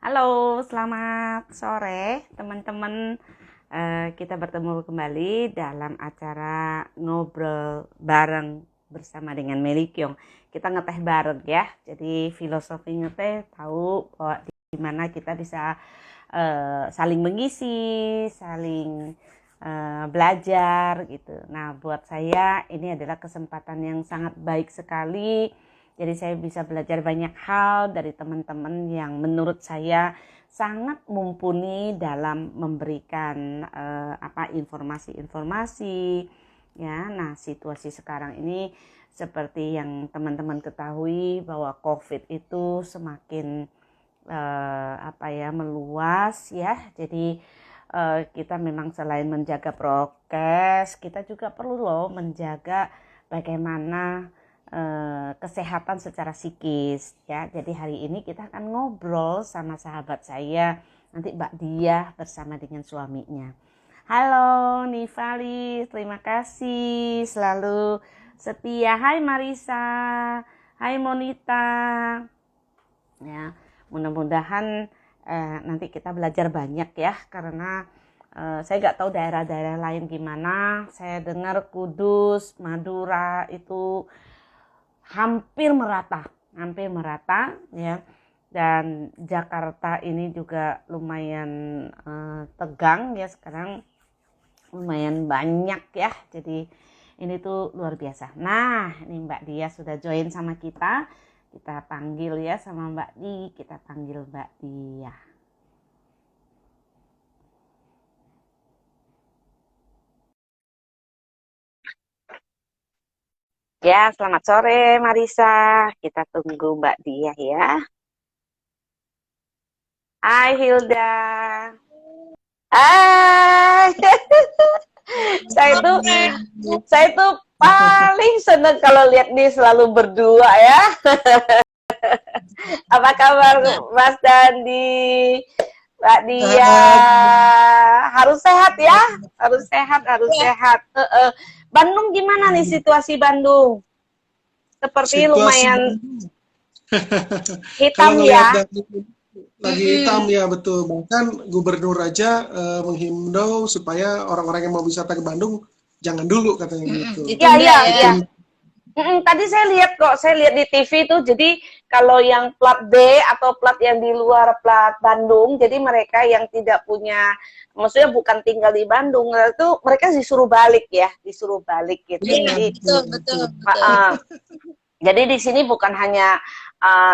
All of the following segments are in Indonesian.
Halo, selamat sore teman-teman. Kita bertemu kembali dalam acara ngobrol bareng bersama dengan Meli Kyong. Kita ngeteh bareng ya. Jadi filosofi ngeteh tahu bahwa di mana kita bisa saling mengisi, saling belajar gitu. Nah, buat saya ini adalah kesempatan yang sangat baik sekali. Jadi saya bisa belajar banyak hal dari teman-teman yang menurut saya sangat mumpuni dalam memberikan informasi-informasi ya. Nah, situasi sekarang ini seperti yang teman-teman ketahui bahwa COVID itu semakin meluas ya. Jadi kita memang selain menjaga prokes, kita juga perlu loh menjaga bagaimana kesehatan secara psikis ya. Jadi hari ini kita akan ngobrol sama sahabat saya, nanti Mbak Diah bersama dengan suaminya. Halo Nifali, terima kasih selalu setia. Hai Marisa, hai Monita. Ya, mudah-mudahan nanti kita belajar banyak ya, karena saya nggak tahu daerah-daerah lain gimana. Saya dengar Kudus, Madura itu hampir merata ya. Dan Jakarta ini juga lumayan tegang ya sekarang, lumayan banyak ya. Jadi ini tuh luar biasa. Nah, ini Mbak Dia sudah join sama kita. Kita panggil ya sama Mbak Di, kita panggil Mbak Dia. Ya, selamat sore Marisa. Kita tunggu Mbak Dia ya. Hai Hilda. Hai. saya tuh saya tuh paling seneng kalau lihat nih selalu berdua ya. Apa kabar Mas Dandi? Mbak Dia harus sehat ya, harus sehat. Bandung gimana nih situasi Bandung? Seperti Situasi lumayan kalau hitam ngelihat ya. lagi hitam ya betul. Bahkan gubernur aja menghimbau supaya orang-orang yang mau wisata ke Bandung jangan dulu katanya gitu. Iya, Ditunda iya, ya. iya. Tadi saya lihat kok, saya lihat di TV tuh. Jadi kalau yang plat B atau plat yang di luar plat Bandung, jadi mereka yang tidak punya, maksudnya bukan tinggal di Bandung, itu mereka disuruh balik ya, disuruh balik gitu. Iya, Jadi betul. jadi di sini bukan hanya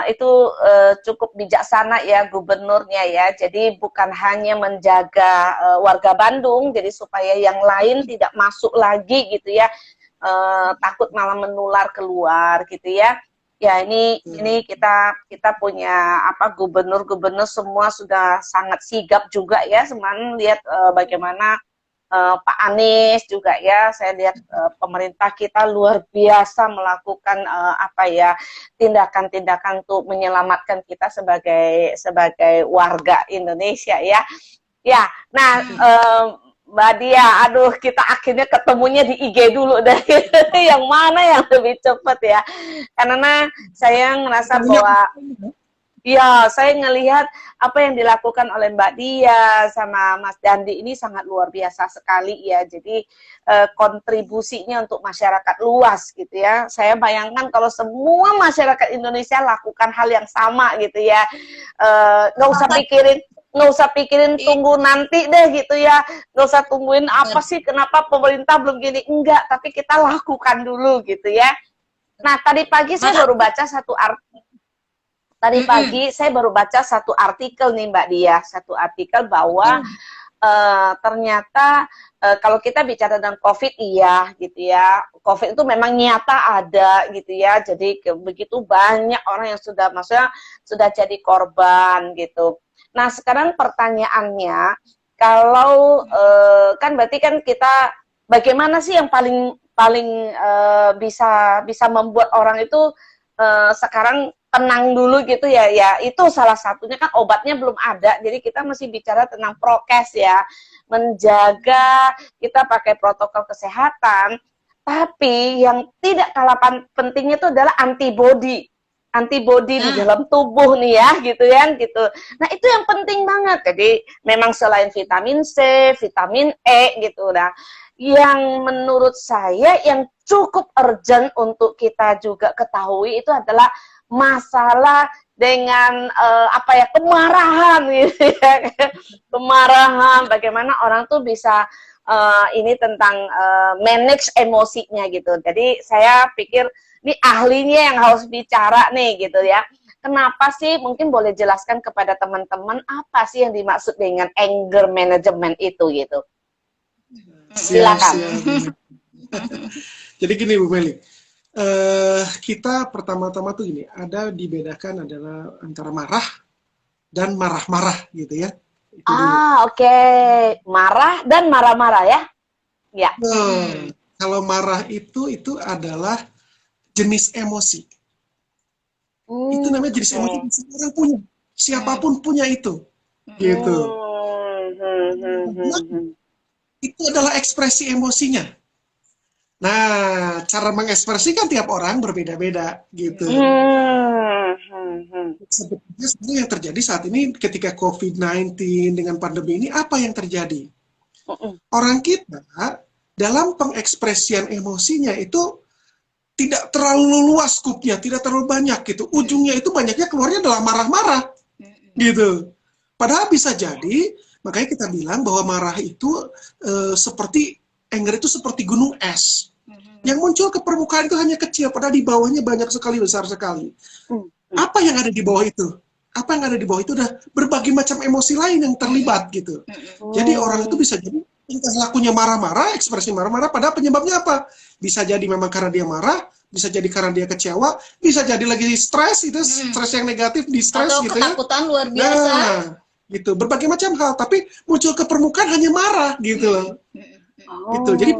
itu cukup bijaksana ya gubernurnya ya. Jadi bukan hanya menjaga warga Bandung, jadi supaya yang lain tidak masuk lagi gitu ya. Takut malah menular keluar gitu ya. Ya ini kita punya gubernur-gubernur semua sudah sangat sigap juga ya. Semalam lihat bagaimana Pak Anies juga ya, saya lihat pemerintah kita luar biasa melakukan tindakan-tindakan untuk menyelamatkan kita sebagai warga Indonesia ya. Ya, nah Mbak Dia, aduh kita akhirnya ketemunya di IG dulu deh. Yang mana yang lebih cepat ya? Karena saya ngerasa bahwa ya, saya ngelihat apa yang dilakukan oleh Mbak Dia sama Mas Dandi ini sangat luar biasa sekali ya. Jadi kontribusinya untuk masyarakat luas gitu ya. Saya bayangkan kalau semua masyarakat Indonesia lakukan hal yang sama gitu ya. Nggak usah pikirin tunggu nanti deh gitu ya, nggak usah tungguin apa sih kenapa pemerintah belum gini, enggak, tapi kita lakukan dulu gitu ya. Nah tadi pagi saya baru baca satu artikel nih Mbak Dia, satu artikel bahwa ternyata kalau kita bicara tentang COVID iya gitu ya, COVID itu memang nyata ada gitu ya, jadi begitu banyak orang yang maksudnya sudah jadi korban gitu. Nah sekarang pertanyaannya, kalau kan berarti kan kita bagaimana sih yang paling bisa membuat orang itu sekarang tenang dulu gitu ya, ya itu salah satunya kan obatnya belum ada, jadi kita masih bicara tentang prokes ya, menjaga kita pakai protokol kesehatan, tapi yang tidak kalah pentingnya itu adalah antibody. antibody di Nah, dalam tubuh nih ya, gitu kan, gitu. Nah, itu yang penting banget. Jadi, memang selain vitamin C, vitamin E gitu. Nah, yang menurut saya yang cukup urgent untuk kita juga ketahui itu adalah masalah dengan apa ya, kemarahan gitu ya. Kemarahan, bagaimana orang tuh bisa ini tentang manage emosinya gitu. Jadi saya pikir ini ahlinya yang harus bicara nih gitu ya. Kenapa sih, mungkin boleh jelaskan kepada teman-teman apa sih yang dimaksud dengan anger management itu gitu. Siap, Silakan. siap. Jadi gini Bu Meli, kita pertama-tama tuh gini, ada dibedakan adalah antara marah dan marah-marah gitu ya. Itu dulu. Oke. Marah dan marah-marah ya. Ya. Kalau marah itu adalah jenis emosi. Itu namanya jenis emosi yang semua orang punya. Siapapun punya itu. Gitu. Itu adalah ekspresi emosinya. Nah, cara mengekspresikan tiap orang berbeda-beda gitu. Sebetulnya sebenarnya yang terjadi saat ini ketika COVID-19 dengan pandemi ini, apa yang terjadi? Orang kita dalam pengekspresian emosinya itu tidak terlalu luas skupnya, tidak terlalu banyak gitu. Ujungnya itu banyaknya keluarnya adalah marah-marah gitu. Padahal bisa jadi, makanya kita bilang bahwa marah itu seperti anger itu seperti gunung es. Yang muncul ke permukaan itu hanya kecil, padahal di bawahnya banyak sekali, besar sekali. Apa yang ada di bawah itu? Apa yang ada di bawah itu udah berbagai macam emosi lain yang terlibat gitu. Jadi orang itu bisa jadi tingkah lakunya marah-marah, ekspresi marah-marah, padahal penyebabnya apa? Bisa jadi memang karena dia marah, bisa jadi karena dia kecewa, bisa jadi lagi stres, itu stres yang negatif, di stres atau gitu ketakutan luar ya. biasa. Nah, gitu. Berbagai macam hal, tapi muncul ke permukaan hanya marah gitu loh. Gitu. Jadi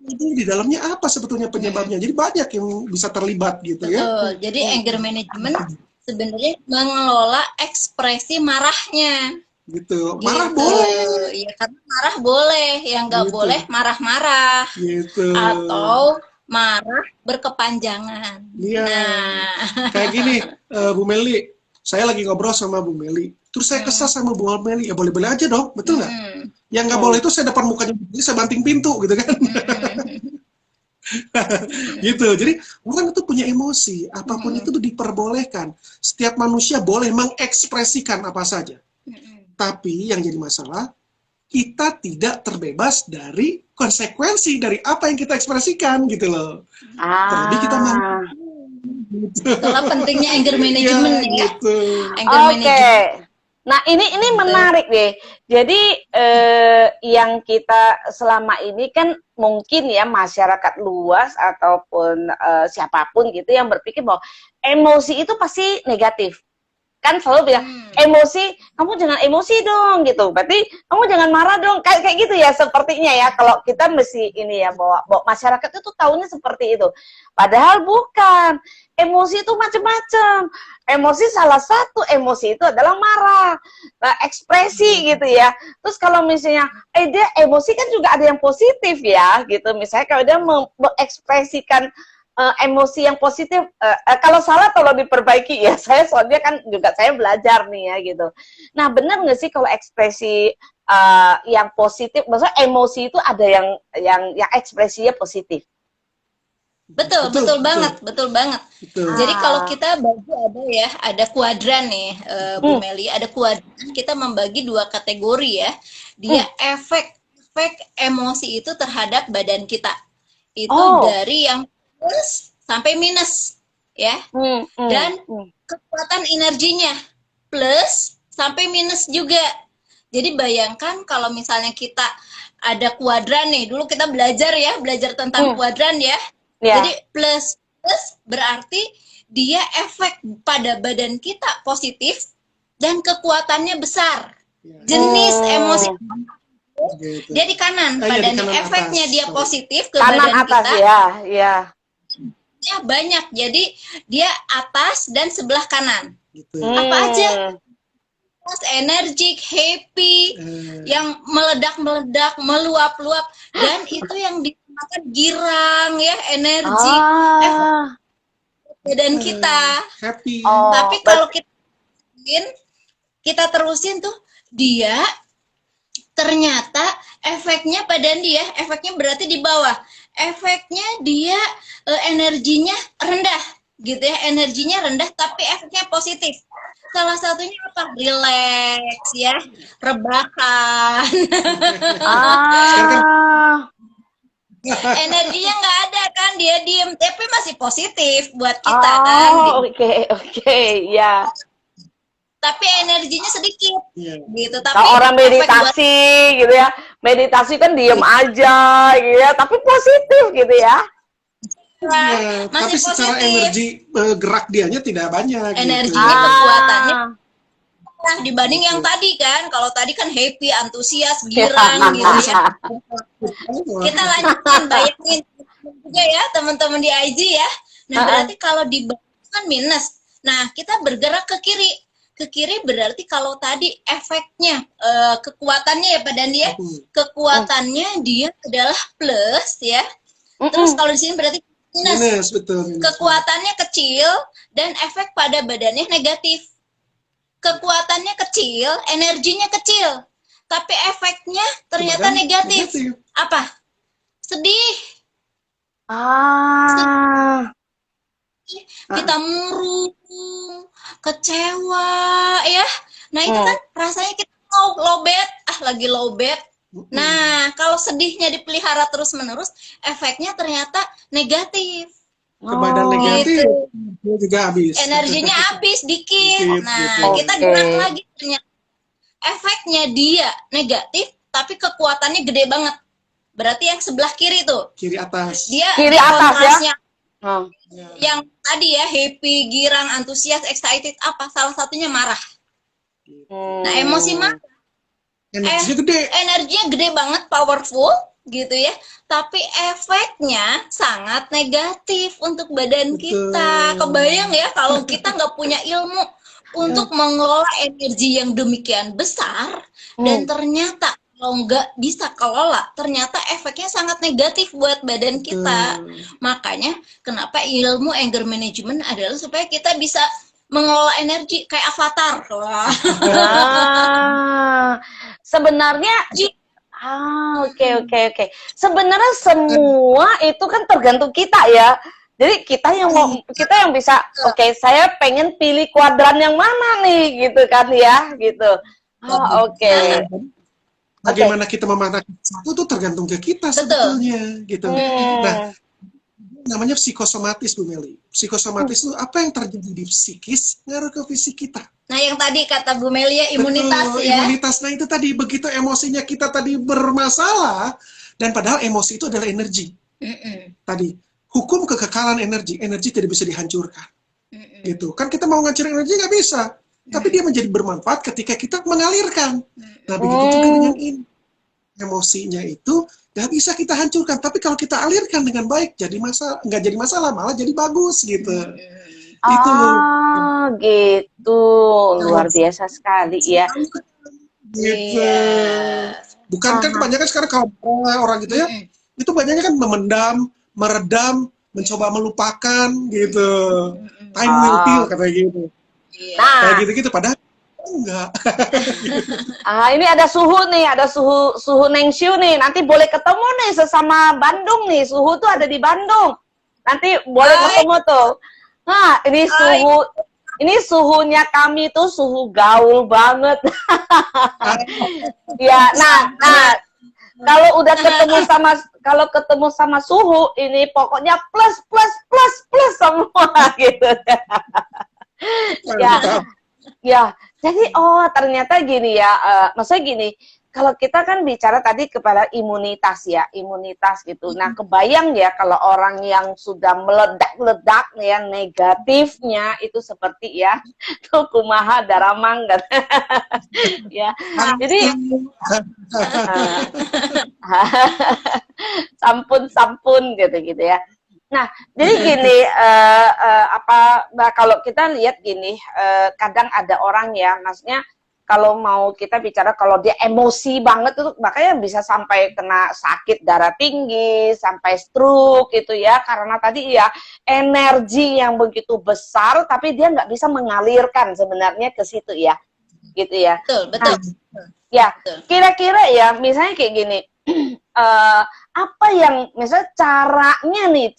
di dalamnya apa sebetulnya penyebabnya? Jadi banyak yang bisa terlibat gitu ya. Betul. Jadi anger management sebenarnya mengelola ekspresi marahnya. Gitu. Marah boleh. Ya, karena marah boleh, yang nggak Gitu. boleh marah-marah. Gitu. Atau marah berkepanjangan. Iya. Nah, Kayak gini, Bu Meli, saya lagi ngobrol sama Bu Meli, terus saya kesal sama Bu Meli, ya boleh-boleh aja dong, betul nggak? Yang nggak boleh itu saya depan mukanya, saya banting pintu gitu kan. Gitu. Jadi orang itu punya emosi, apapun itu diperbolehkan. Setiap manusia boleh mengekspresikan apa saja. Tapi yang jadi masalah, kita tidak terbebas dari konsekuensi dari apa yang kita ekspresikan gitu loh. Jadi kita itulah pentingnya anger management ya. Gitu. Anger management. Nah, ini menarik deh. Jadi yang kita selama ini kan mungkin ya masyarakat luas ataupun siapapun gitu yang berpikir bahwa emosi itu pasti negatif. Kan selalu bilang emosi, kamu jangan emosi dong gitu. Berarti kamu jangan marah dong. Kayak gitu ya sepertinya ya. Kalau kita mesti ini ya bahwa masyarakat itu tahunya seperti itu. Padahal bukan. Emosi itu macam-macam. Emosi salah satu emosi itu adalah marah, ekspresi gitu ya. Terus kalau misalnya dia emosi kan juga ada yang positif ya gitu. Misalnya kalau dia mengekspresikan emosi yang positif, kalau salah tolong diperbaiki ya. Saya soalnya kan juga saya belajar nih ya gitu. Nah benar nggak sih kalau ekspresi yang positif, maksudnya emosi itu ada yang ekspresinya positif? Betul banget. Betul. Jadi kalau kita bagi ada kuadran nih, Bu Meli, ada kuadran, kita membagi 2 kategori ya. Dia efek emosi itu terhadap badan kita. Itu dari yang plus sampai minus ya. Dan kekuatan energinya plus sampai minus juga. Jadi bayangkan kalau misalnya kita ada kuadran nih, dulu kita belajar tentang kuadran ya. Jadi plus berarti dia efek pada badan kita positif dan kekuatannya besar. Jenis emosi dia di kanan, badan efeknya atas. Dia positif ke kanan badan atas, kita. Ya, banyak. Jadi dia atas dan sebelah kanan. Apa aja? Energik, happy, yang meledak-meledak, meluap-luap, dan itu yang dinamakan girang ya, energik. badan kita. Happy. Tapi kalau kita terusin tuh, dia ternyata efeknya pada dia, efeknya berarti di bawah. Efeknya dia energinya rendah, gitu ya. Energinya rendah tapi efeknya positif. Salah satunya apa? Relax ya, rebahan. Energinya nggak ada kan, dia diem, tapi masih positif buat kita kan. Oke, ya. Tapi energinya sedikit, gitu. Tapi kalau orang meditasi gitu ya, meditasi kan diem aja gitu ya, tapi positif gitu ya. Tapi secara energi gerak dianya tidak banyak. Energinya, kekuatannya dibanding yang tadi kan. Kalau tadi kan happy, antusias, girang gitu ya. Kita lanjutin, bayangin juga ya teman-teman di IG ya. Nah berarti kalau di bawah kan minus. Nah kita bergerak ke kiri. Ke kiri berarti kalau tadi efeknya, kekuatannya ya Pak Dandi ya, kekuatannya dia adalah plus ya. Terus kalau di sini berarti minus. Betul. Kekuatannya kecil dan efek pada badannya negatif. Kekuatannya kecil, energinya kecil, tapi efeknya ternyata negatif. Apa? Sedih. Kita murung, kecewa ya. Nah itu kan rasanya kita low bad, lagi low bad. Nah kalau sedihnya dipelihara terus menerus, efeknya ternyata negatif. Ke badan negatif gitu. Juga habis. Energinya habis dikit. Nah kita gerak lagi, ternyata efeknya dia negatif, tapi kekuatannya gede banget. Berarti yang sebelah kiri tuh. Kiri atas. Dia kiri atas ya. Yang tadi ya happy, girang, antusias, excited, apa? Salah satunya marah. Nah emosi marah. Energinya gede banget, powerful gitu ya. Tapi efeknya sangat negatif untuk badan kita. Kebayang ya kalau kita nggak punya ilmu untuk mengelola energi yang demikian besar, dan ternyata kalau nggak bisa kelola, ternyata efeknya sangat negatif buat badan kita. Makanya kenapa ilmu anger management adalah supaya kita bisa mengelola energi kayak avatar. Sebenarnya oke. Sebenarnya semua itu kan tergantung kita ya. Jadi kita yang bisa, saya pengen pilih kuadran yang mana nih gitu kan ya, gitu. Bagaimana kita memaknai satu itu tergantung ke kita sebetulnya, gitu. Nah, namanya psikosomatis, Bu Meli. Psikosomatis itu apa yang terjadi di psikis ngaruh ke fisik kita. Nah, yang tadi kata Bu Meli ya, imunitas. Betul, ya. Imunitas. Nah, itu tadi begitu emosinya kita tadi bermasalah, dan padahal emosi itu adalah energi. Tadi hukum kekekalan energi tidak bisa dihancurkan. Gitu. Kan kita mau ngancurin energi nggak bisa. Tapi dia menjadi bermanfaat ketika kita mengalirkan. Nah, begitu juga dengan ini. Emosinya itu nggak bisa kita hancurkan. Tapi kalau kita alirkan dengan baik, nggak jadi masalah, malah jadi bagus gitu. Itu. Gitu. Luar biasa sekali ya. Gitu. Bukan kan kebanyakan sekarang kalau orang gitu ya, itu banyaknya kan memendam, meredam, mencoba melupakan gitu. Time will heal katanya gitu. Nah, kayak gitu-gitu padahal enggak. Ini ada suhu nih, ada suhu Nengshu nih. Nanti boleh ketemu nih sesama Bandung nih. Suhu tuh ada di Bandung. Nanti boleh ketemu tuh. Nah, ini suhunya kami tuh suhu gaul banget. Ya, nah, kalau udah ketemu sama suhu ini pokoknya plus semua gitu. Ya, jadi ternyata gini ya, maksudnya gini, kalau kita kan bicara tadi kepada imunitas ya, imunitas gitu. Nah, kebayang ya kalau orang yang sudah meledak-ledak ya, negatifnya itu seperti ya, tuh kumaha daramang kan. Ya, jadi sampun gitu ya. Nah, jadi gini, kalau kita lihat gini, kadang ada orang ya, maksudnya kalau mau kita bicara kalau dia emosi banget itu makanya bisa sampai kena sakit darah tinggi, sampai stroke gitu ya, karena tadi ya energi yang begitu besar tapi dia nggak bisa mengalirkan sebenarnya ke situ ya, gitu ya. Betul. Ya, kira-kira ya misalnya kayak gini, apa yang misalnya caranya nih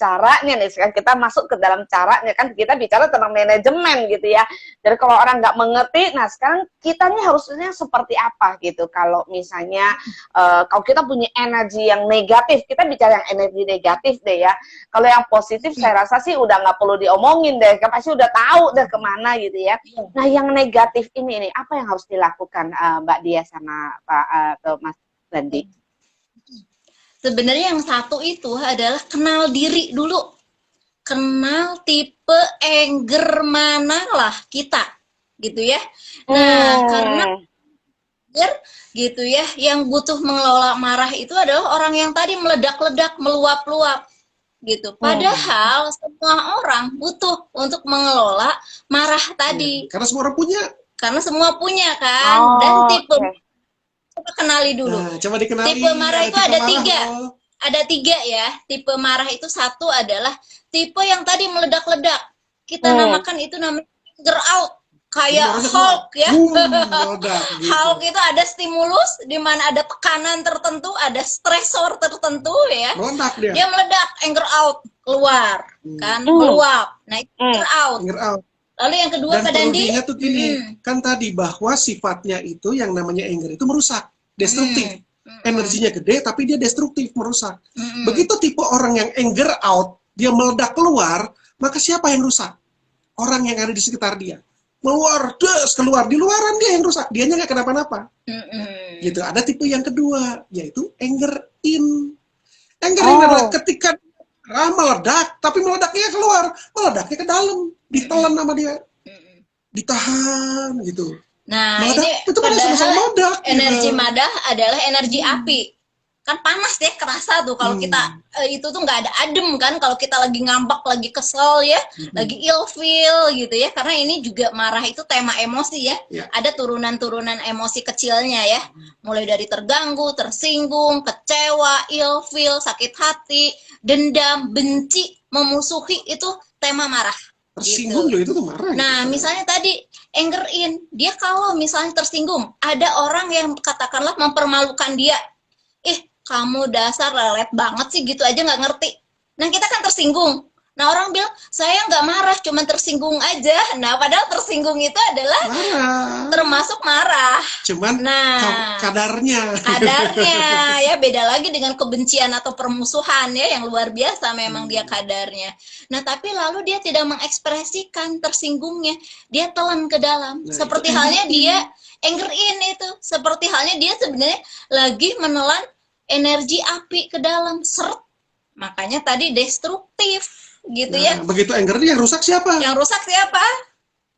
sekarang kita masuk ke dalam caranya, kan kita bicara tentang manajemen gitu ya. Jadi kalau orang nggak mengerti, nah sekarang kita nih harusnya seperti apa gitu. Kalau misalnya kalau kita punya energi yang negatif, kita bicara yang energi negatif deh ya. Kalau yang positif saya rasa sih udah nggak perlu diomongin deh, kan pasti udah tahu deh kemana gitu ya. Nah yang negatif ini apa yang harus dilakukan Mbak Dia sama Pak atau Mas Randy? Sebenarnya yang satu itu adalah kenal diri dulu. Kenal tipe anger mana lah kita, gitu ya. Nah, karena gitu ya, yang butuh mengelola marah itu adalah orang yang tadi meledak-ledak, meluap-luap, gitu. Padahal semua orang butuh untuk mengelola marah tadi. Karena semua orang punya. Karena semua punya kan. Dan tipe coba kenali dulu. Nah, coba dikenali. Tipe marah itu ada tiga. Loh. Ada tiga ya. Tipe marah itu satu adalah tipe yang tadi meledak-ledak. Kita namakan itu namanya anger out. Kayak Hulk ya. Meledak, gitu. Hulk itu ada stimulus di mana ada tekanan tertentu, ada stresor tertentu ya. Meledak dia. Dia meledak, anger out, keluar kan, meluap. Nah, itu anger out. Anger out. Lalu yang kedua Dan Pak Dandi, tuh gini, kan tadi bahwa sifatnya itu yang namanya anger itu merusak, destruktif. Energinya gede tapi dia destruktif, merusak. Begitu tipe orang yang anger out, dia meledak keluar, maka siapa yang rusak? Orang yang ada di sekitar dia. Keluar, di luaran dia yang rusak, dianya nggak kenapa-napa. Gitu. Ada tipe yang kedua, yaitu anger in. Anger in adalah ketika meledak, tapi meledaknya keluar, meledaknya ke dalam, ditelan sama dia, ditahan gitu. Nah, meledak, ini itu kan meledak, energi gitu. madah adalah energi api. Kan panas ya, kerasa tuh kalau kita itu tuh nggak ada adem kan kalau kita lagi ngambek, lagi kesel ya, lagi ilfeel gitu ya. Karena ini juga marah itu tema emosi ya. Ada turunan-turunan emosi kecilnya ya. Mulai dari terganggu, tersinggung, kecewa, ilfeel, sakit hati, dendam, benci, memusuhi, itu tema marah. Tersinggung gitu. loh, itu tuh marah. Nah, gitu. misalnya tadi anger in, dia kalau misalnya tersinggung, ada orang yang katakanlah mempermalukan dia. Kamu dasar lelet banget sih, gitu aja nggak ngerti. Nah, kita kan tersinggung. Nah, orang bilang, saya nggak marah, cuma tersinggung aja. Nah, padahal tersinggung itu adalah termasuk marah. Cuman kadarnya. Kadarnya, ya beda lagi dengan kebencian atau permusuhan ya, yang luar biasa memang dia kadarnya. Nah, tapi lalu dia tidak mengekspresikan tersinggungnya. Dia telan ke dalam. Seperti halnya dia anger in itu. Seperti halnya dia sebenarnya lagi menelan energi api ke dalam, seret. Makanya tadi destruktif, gitu ya. Begitu anger dia, yang rusak siapa? Yang rusak siapa?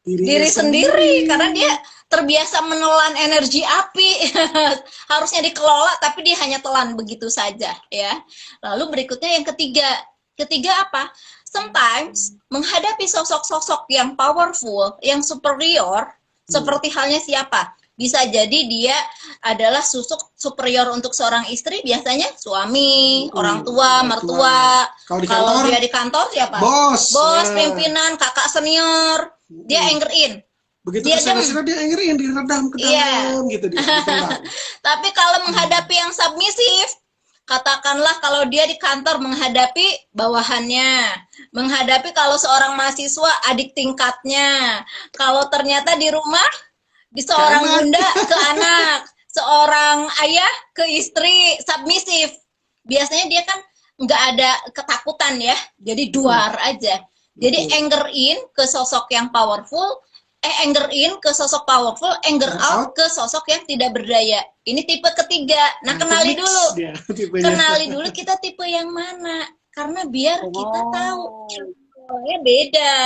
Diri sendiri. Karena dia terbiasa menelan energi api. Harusnya dikelola, tapi dia hanya telan begitu saja, ya. Lalu berikutnya yang ketiga. Ketiga apa? Sometimes menghadapi sosok-sosok yang powerful, yang superior, seperti halnya siapa? Bisa jadi dia adalah superior untuk seorang istri, biasanya suami, orang tua, mertua. Kalau dia di kantor siapa? Bos, pimpinan, kakak senior. Dia anger in. Begitu dia anger in, diredam ke dalam gitu dia. Tapi kalau menghadapi yang submisif, katakanlah kalau dia di kantor menghadapi bawahannya, menghadapi kalau seorang mahasiswa adik tingkatnya, kalau ternyata di rumah di seorang bunda ke anak, seorang ayah ke istri, submisif. Biasanya dia kan nggak ada ketakutan ya, jadi duar aja. Jadi anger in ke sosok yang powerful, anger in ke sosok powerful, anger out ke sosok yang tidak berdaya. Ini tipe ketiga. Nah, kenali dulu. Kenali dulu kita tipe yang mana. Karena biar kita tahu tipenya beda.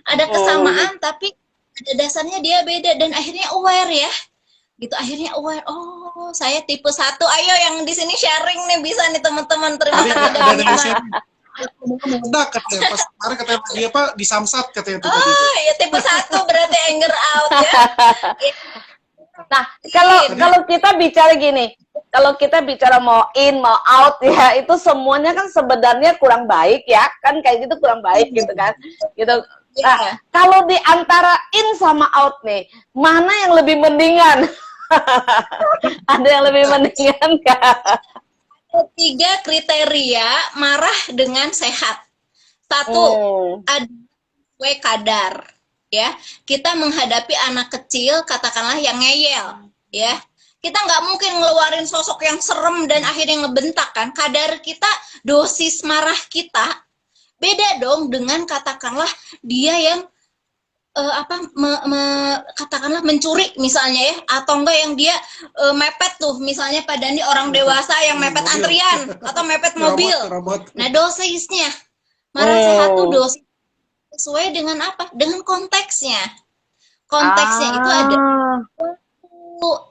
Ada kesamaan tapi ada dasarnya dia beda, dan akhirnya aware ya. Gitu, akhirnya aware. Oh, saya tipe 1. Ayo yang di sini sharing nih, bisa nih teman-teman. Terima kasih. Meledak katanya, pas kemarin katanya dia apa di Samsat katanya. Oh iya, tipe 1 berarti anger out ya. Nah, kalau kita bicara gini, kalau kita bicara mau in, mau out ya, itu semuanya kan sebenarnya kurang baik ya, kan kayak gitu kurang baik gitu kan, gitu. Nah, kalau di antara in sama out nih, mana yang lebih mendingan? Ada yang lebih mendingan kah? 3 kriteria marah dengan sehat. 1, ada sesuai kadar. Ya, kita menghadapi anak kecil, katakanlah yang ngeyel, ya. Kita nggak mungkin ngeluarin sosok yang serem dan akhirnya ngebentak kan. Kadar kita, dosis marah kita beda dong dengan katakanlah dia yang katakanlah mencuri misalnya ya, atau enggak yang dia mepet tuh, misalnya pada nih orang dewasa yang mepet antrian atau mepet mobil. Nah, dosisnya marah sehat tuh dosis sesuai dengan apa? Dengan konteksnya. Konteksnya itu ada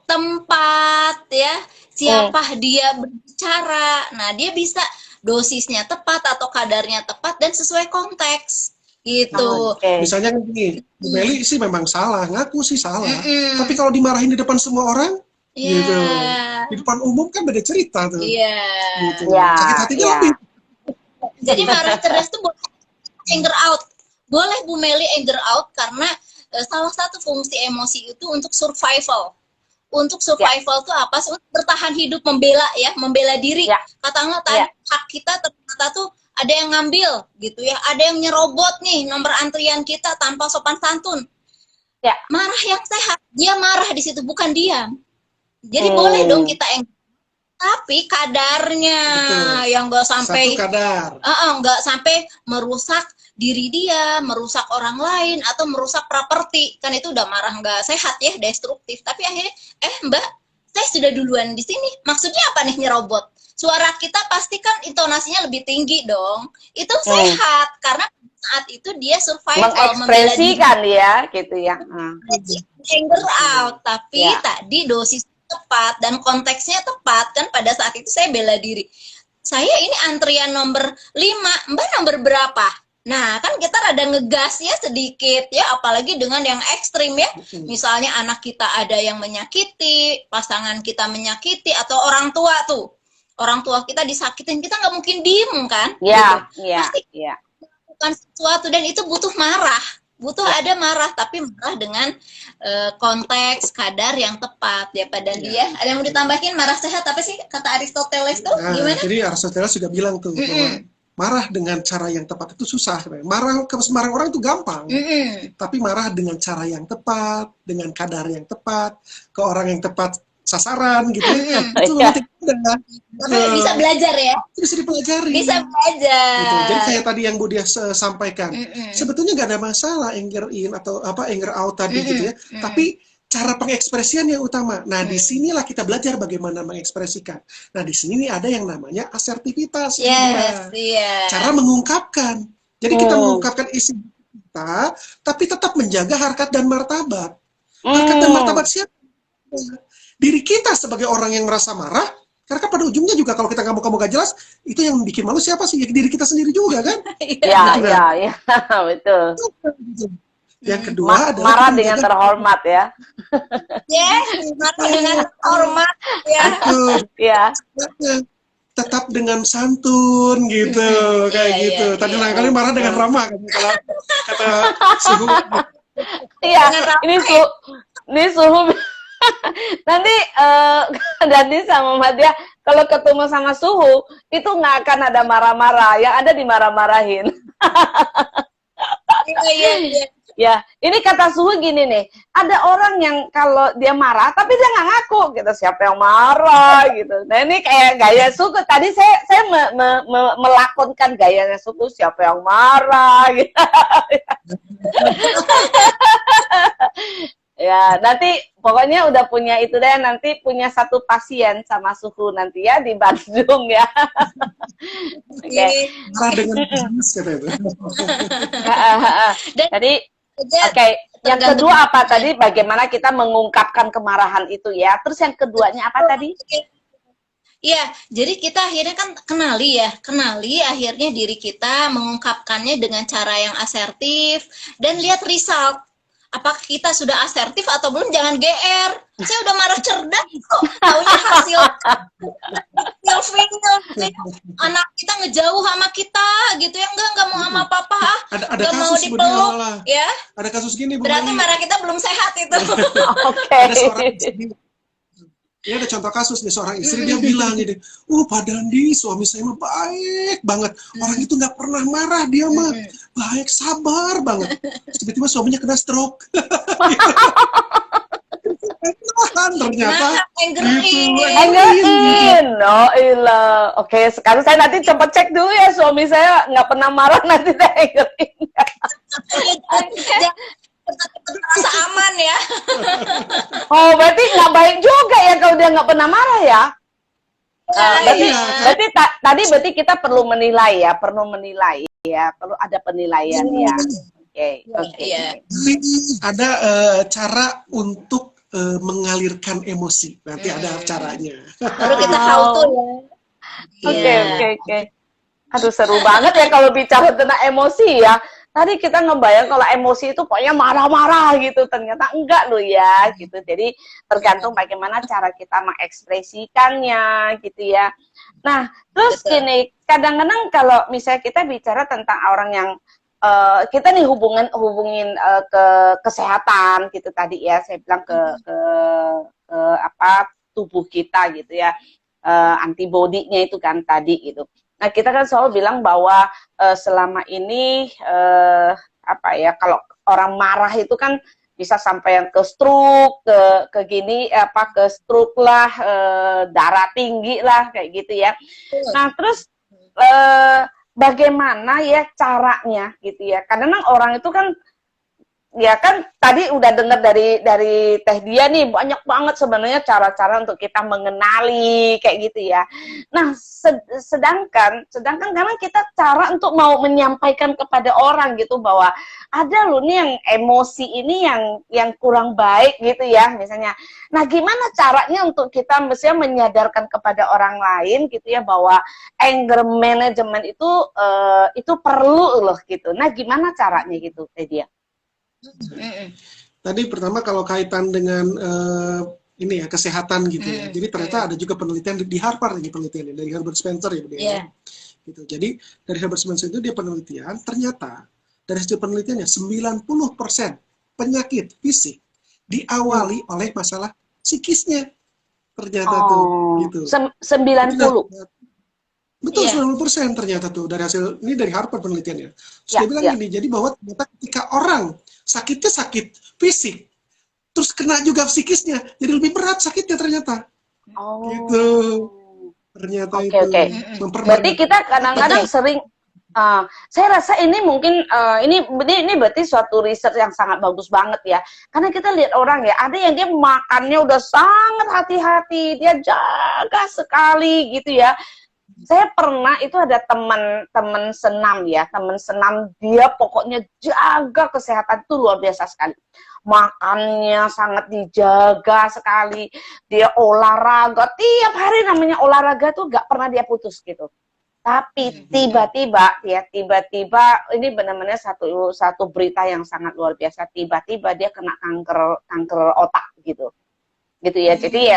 tempat ya, siapa dia berbicara. Nah, dia bisa dosisnya tepat atau kadarnya tepat dan sesuai konteks gitu. Misalnya gini, Bu Meli sih memang salah, ngaku sih salah. Tapi kalau dimarahin di depan semua orang, gitu. Di depan umum kan beda cerita tuh. Gitu. Sakit hatinya lebih. Jadi marah cerdas tuh boleh anger out. Boleh Bu Meli anger out karena salah satu fungsi emosi itu untuk survival. Untuk survival tuh apa? Untuk bertahan hidup, membela ya, membela diri. Katakanlah tadi hak kita ternyata tuh ada yang ngambil gitu ya, ada yang nyerobot nih nomor antrian kita tanpa sopan santun. Marah yang sehat, dia marah di situ, bukan diam. Jadi boleh dong kita tapi kadarnya yang nggak sampai nggak sampai merusak diri dia, merusak orang lain atau merusak properti, kan itu udah marah nggak sehat ya, destruktif. Tapi akhirnya Mbak, saya sudah duluan di sini, maksudnya apa nih nyerobot? Suara kita pasti kan intonasinya lebih tinggi dong, itu sehat karena saat itu dia survival, mengekspresikan ya gitu ya. Anger out, tapi tadi dosis tepat dan konteksnya tepat kan. Pada saat itu saya bela diri, saya ini antrian nomor 5, Mbak nomor berapa? Nah, kan kita rada ngegas ya sedikit ya, apalagi dengan yang ekstrim ya. Misalnya anak kita ada yang menyakiti, pasangan kita menyakiti, atau orang tua tuh. Orang tua kita disakitin, kita nggak mungkin diem kan? Pasti melakukan sesuatu dan itu butuh marah. Butuh ada marah, tapi marah dengan konteks, kadar yang tepat ya pada dia. Ada yang mau ditambahin marah sehat apa sih kata Aristoteles tuh? Gimana? Jadi Aristoteles sudah bilang tuh bahwa marah dengan cara yang tepat itu susah. Marah ke sembarang orang itu gampang. Tapi marah dengan cara yang tepat, dengan kadar yang tepat, ke orang yang tepat sasaran gitu. Itu lebih mudah. Bisa belajar ya. Bisa dipelajari. Bisa belajar. Gitu. Jadi kayak tadi yang Bu Dia sampaikan, sebetulnya nggak ada masalah anger in atau anger out tadi gitu ya. Tapi cara pengekspresian yang utama. Nah, disinilah kita belajar bagaimana mengekspresikan. Nah, di sini ada yang namanya asertivitas. Cara mengungkapkan. Jadi kita mengungkapkan isi kita, tapi tetap menjaga harkat dan martabat. Harkat dan martabat siapa? Diri kita sebagai orang yang merasa marah, karena kan pada ujungnya juga kalau kita ngamuk-ngamuk gak jelas, itu yang bikin malu siapa sih? Ya diri kita sendiri juga kan? Iya, betul. Yang kedua adalah marah dengan terhormat ya. Marah dengan terhormat ya. Tetap dengan santun gitu, kayak gitu. Tadi kali marah dengan ramah kan, kalau kata Suhu. Ini Suhu. Nanti Dani sama Madia kalau ketemu sama Suhu itu nggak akan ada marah-marah, yang ada dimarah-marahin. Ya, ini kata Suhu gini nih, ada orang yang kalau dia marah tapi dia nggak ngaku gitu, siapa yang marah gitu. Nah ini kayak gaya Suhu, tadi saya melakonkan gayanya Suhu, siapa yang marah gitu. Ya, nanti pokoknya udah punya itu deh, nanti punya satu pasien sama Suhu nanti ya di Bandung ya. Oke. Jadi yang kedua apa tadi? Bagaimana kita mengungkapkan kemarahan itu ya. Terus yang keduanya apa tadi? Iya, jadi kita akhirnya kan kenali akhirnya diri kita, mengungkapkannya dengan cara yang asertif dan lihat result. Apakah kita sudah asertif atau belum? Jangan GR. Saya udah marah cerdas kok, taunya hasil anak kita ngejauh sama kita gitu ya, enggak mau sama papa, ada enggak mau kasus dipeluk ya. Ada kasus gini Bu Berarti Meli. marah kita belum sehat itu. Oke. Ada seorang istri, ini ada contoh kasus nih, seorang istri dia bilang gini, Pak Dandi, suami saya mah baik banget, orang itu nggak pernah marah, dia mah baik, sabar banget. Tiba-tiba suaminya kena stroke. Ternyata anger in. Oh iya. Oke, sekarang saya nanti coba cek dulu ya, suami saya nggak pernah marah, nanti saya anger in. Rasa aman ya. Oh, berarti nggak baik juga ya kalau dia nggak pernah marah ya? Berarti kita perlu menilai ya, perlu ada penilaian ya. Oke. Ada cara untuk mengalirkan emosi, berarti ada caranya. Baru kita how to ya. Oke. Aduh, seru banget ya kalau bicara tentang emosi ya. Tadi kita ngebayang kalau emosi itu pokoknya marah-marah gitu, ternyata enggak loh ya gitu. Jadi tergantung bagaimana cara kita mengekspresikannya gitu ya. Nah, terus gini, kadang-kadang kalau misalnya kita bicara tentang orang yang kita nih hubungin ke kesehatan gitu tadi ya, saya bilang ke tubuh kita gitu ya, antibodinya itu kan tadi gitu. Nah, kita kan selalu bilang bahwa selama ini kalau orang marah itu kan bisa sampai yang ke stroke, ke stroke lah, darah tinggi lah kayak gitu ya. Nah, terus bagaimana ya caranya gitu ya? Kadang-kadang orang itu kan ya kan tadi udah dengar dari Teh Dia nih, banyak banget sebenarnya cara-cara untuk kita mengenali kayak gitu ya. Nah, sedangkan karena kita cara untuk mau menyampaikan kepada orang gitu bahwa ada loh nih yang emosi ini yang kurang baik gitu ya misalnya. Nah, gimana caranya untuk kita mestinya menyadarkan kepada orang lain gitu ya bahwa anger management itu perlu loh gitu. Nah, gimana caranya gitu Teh Dia? Tadi pertama kalau kaitan dengan ini ya kesehatan gitu ya. Jadi ternyata ada juga penelitian di Harvard, ini penelitian dari Herbert Spencer ya, gitu. Jadi dari Herbert Spencer itu dia penelitian, ternyata dari hasil penelitiannya 90% penyakit fisik diawali oleh masalah psikisnya. Ternyata tuh gitu. 90. Betul, 90% ternyata tuh dari hasil ini dari Harvard penelitiannya. Dia bilang gini, jadi bahwa ternyata ketika orang sakitnya sakit fisik, terus kena juga psikisnya, jadi lebih berat sakitnya ternyata. Gitu. Ternyata itu. Berarti kita kadang-kadang sering, saya rasa ini mungkin ini berarti suatu riset yang sangat bagus banget ya. Karena kita lihat orang ya, ada yang dia makannya udah sangat hati-hati, dia jaga sekali gitu ya. Saya pernah itu ada teman senam ya, teman senam dia pokoknya jaga kesehatan itu luar biasa sekali. Makannya sangat dijaga sekali, dia olahraga tiap hari, namanya olahraga tuh gak pernah dia putus gitu. Tapi tiba-tiba ini benar-benar satu berita yang sangat luar biasa, tiba-tiba dia kena kanker otak gitu ya. Jadi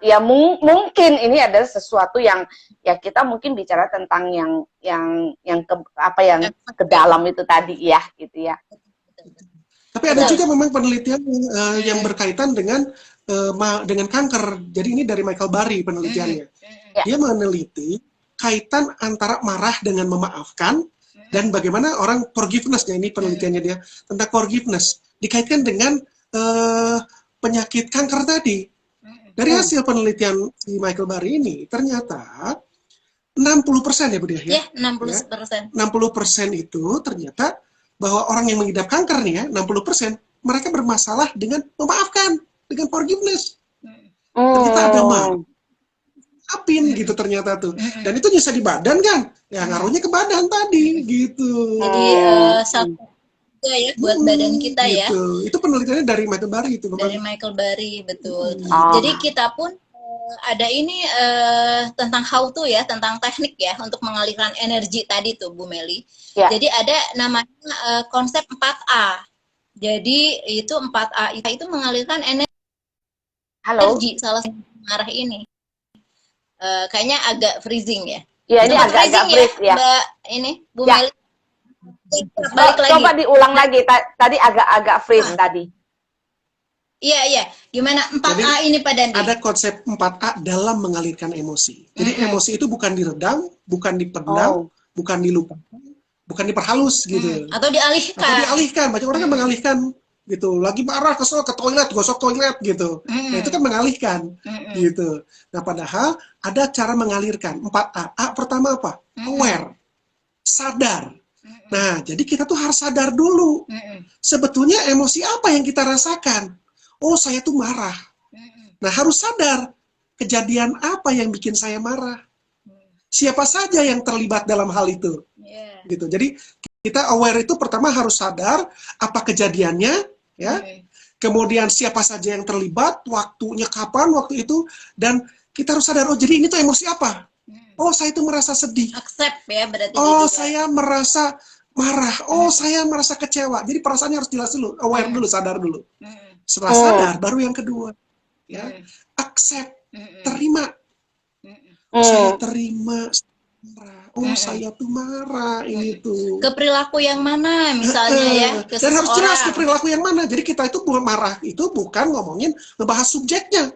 ya mungkin ini adalah sesuatu yang ya kita mungkin bicara tentang yang ke dalam itu tadi ya gitu ya. Tapi ada juga memang penelitian yang berkaitan dengan kanker. Jadi ini dari Michael Burry penelitiannya. Dia meneliti kaitan antara marah dengan memaafkan dan bagaimana orang forgiveness-nya, ini penelitiannya dia tentang forgiveness dikaitkan dengan penyakit kanker tadi. Dari hasil penelitian si Michael Burry ini, ternyata 60% ya Bu Dia? Ya, 60%. 60% itu ternyata bahwa orang yang mengidap kanker nih ya, 60% mereka bermasalah dengan memaafkan, dengan forgiveness. Ternyata ada maafin gitu ternyata tuh. Dan itu bisa di badan kan? Ya ngaruhnya ke badan tadi gitu. Jadi ya buat badan kita gitu. Ya. Itu penelitiannya dari Michael Burry itu. Dari Michael Burry, betul. Jadi kita pun ada ini tentang how to ya, tentang teknik ya untuk mengalirkan energi tadi tuh Bu Meli. Ya. Jadi ada namanya konsep 4A. Jadi itu 4A itu mengalirkan energi Halo. energi salah satu marah ini. Kayaknya agak freezing ya. Iya, ini agak-agak freeze ya. Mbak ini, Bu ya. Meli. Balik lagi. Coba diulang lagi. Tadi agak-agak freeze tadi. Iya. Gimana 4A ini Pak Dandi? Ada konsep 4A dalam mengalirkan emosi. Jadi emosi itu bukan diredam, bukan dipendam, bukan dilupakan, bukan diperhalus gitu. Atau dialihkan. Banyak orang kan mengalihkan gitu. Lagi marah, kesel, ke toilet, gosok toilet gitu. Nah, itu kan mengalihkan gitu. Nah, padahal ada cara mengalirkan 4A. A pertama apa? Aware. Sadar. Nah, jadi kita tuh harus sadar dulu. Sebetulnya emosi apa yang kita rasakan? Oh, saya tuh marah. Nah, harus sadar kejadian apa yang bikin saya marah. Siapa saja yang terlibat dalam hal itu. Gitu. Jadi kita aware itu pertama harus sadar apa kejadiannya, ya. Kemudian siapa saja yang terlibat, waktunya kapan waktu itu, dan kita harus sadar, oh jadi ini tuh emosi apa? Oh, saya itu merasa sedih. Accept ya berarti. Oh, saya merasa marah. Oh, saya merasa kecewa. Jadi perasaannya harus jelas dulu, aware dulu, sadar dulu. Setelah sadar, baru yang kedua, ya, accept, terima. Saya terima, marah. Oh, saya tuh marah, ini tuh. Ke perilaku yang mana, misalnya ya? Dan harus jelas ke perilaku yang mana. Jadi kita itu marah itu bukan ngomongin ngebahas subjeknya,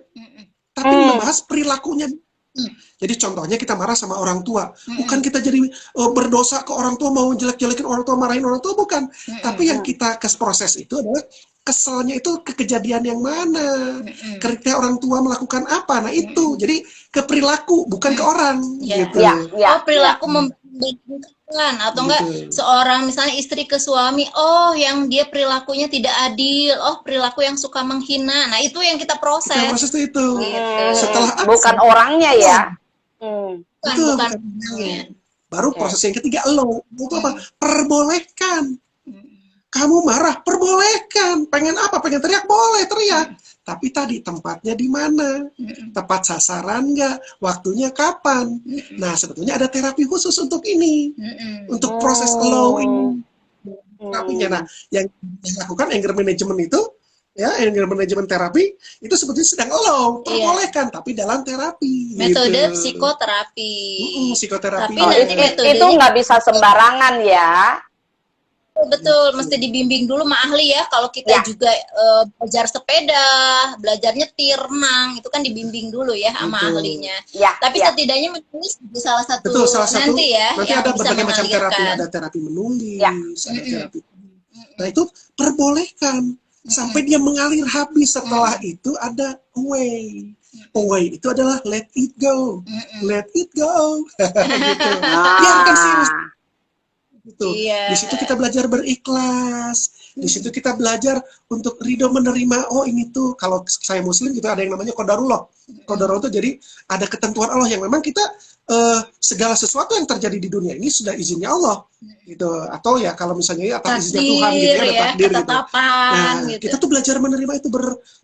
tapi ngebahas perilakunya. Jadi contohnya kita marah sama orang tua, bukan kita jadi berdosa ke orang tua, mau jelek-jelekin orang tua, marahin orang tua, bukan. Tapi yang kita proses itu adalah keselnya itu ke kejadian yang mana, ketika orang tua melakukan apa. Nah itu, jadi ke perilaku, bukan ke orang. Gitu. Perilaku membandingkan, atau enggak seorang misalnya istri ke suami, oh yang dia perilakunya tidak adil, oh perilaku yang suka menghina. Nah itu yang kita proses. Kita proses itu. Setelah bukan orangnya ya. Bukan. Baru proses yang ketiga, lo itu apa? Perbolehkan. Kamu marah, perbolehkan. Pengen apa? Pengen teriak, boleh teriak. Tapi tadi tempatnya di mana? Tepat sasaran nggak? Waktunya kapan? Nah, sebetulnya ada terapi khusus untuk ini. Untuk proses low ini. Terapinya. Nah, yang dilakukan anger management itu, ya, anger management terapi, itu sebetulnya sedang low. Perbolehkan, tapi dalam terapi. Metode psikoterapi. Psikoterapi. Itu nggak bisa sembarangan ya. Betul, mesti dibimbing dulu sama ahli ya. Kalau kita juga belajar sepeda, belajar nyetir, renang, itu kan dibimbing dulu ya sama ahlinya. Tapi setidaknya menulis di salah satu nanti ya. Nanti ada berbagai macam terapi, ada terapi menulis, ada terapi. Nah itu perbolehkan sampai dia mengalir habis. Setelah itu ada away. Away itu adalah let it go, let it go. Gitu. Biarkan serius. Gitu. Di situ kita belajar berikhlas, di situ kita belajar untuk ridho menerima. Oh ini tuh kalau saya muslim gitu ada yang namanya qadarullah. Qadarullah itu jadi ada ketentuan Allah yang memang kita segala sesuatu yang terjadi di dunia ini sudah izinnya Allah gitu. Atau ya kalau misalnya atas izinnya Tuhan gitu ya, ada takdir gitu. Nah, gitu. Kita tuh belajar menerima itu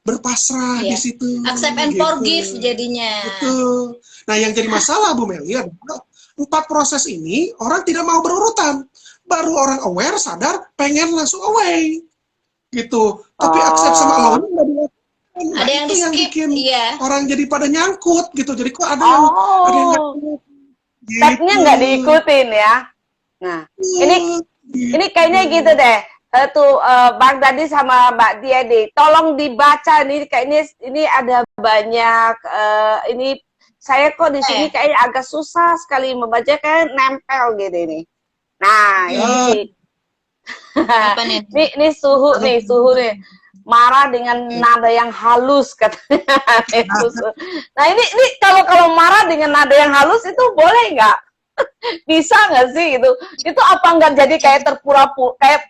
berpasrah di situ. Accept and forgive jadinya. Betul. Nah yang jadi masalah Bu Meli adalah 4 proses ini orang tidak mau berurutan. Baru orang aware, sadar, pengen langsung away. Gitu. Tapi accept sama Allah nggak dilakukan. Nah, ada yang yang skip, bikin orang jadi pada nyangkut gitu. Jadi kok ada yang nyangkut. Stepnya nggak diikutin ya. Nah, ini kayaknya gitu deh. Bang Dandi sama Mbak Diedi, tolong dibaca nih. Kayaknya ini ada banyak ini. Saya kok di sini kayaknya agak susah sekali membaca, kayak nempel gitu ini. Nah, ini suhu nih. Marah dengan nada yang halus katanya. Nah, ini kalau marah dengan nada yang halus itu boleh nggak? Bisa nggak sih gitu? Itu apa nggak jadi kayak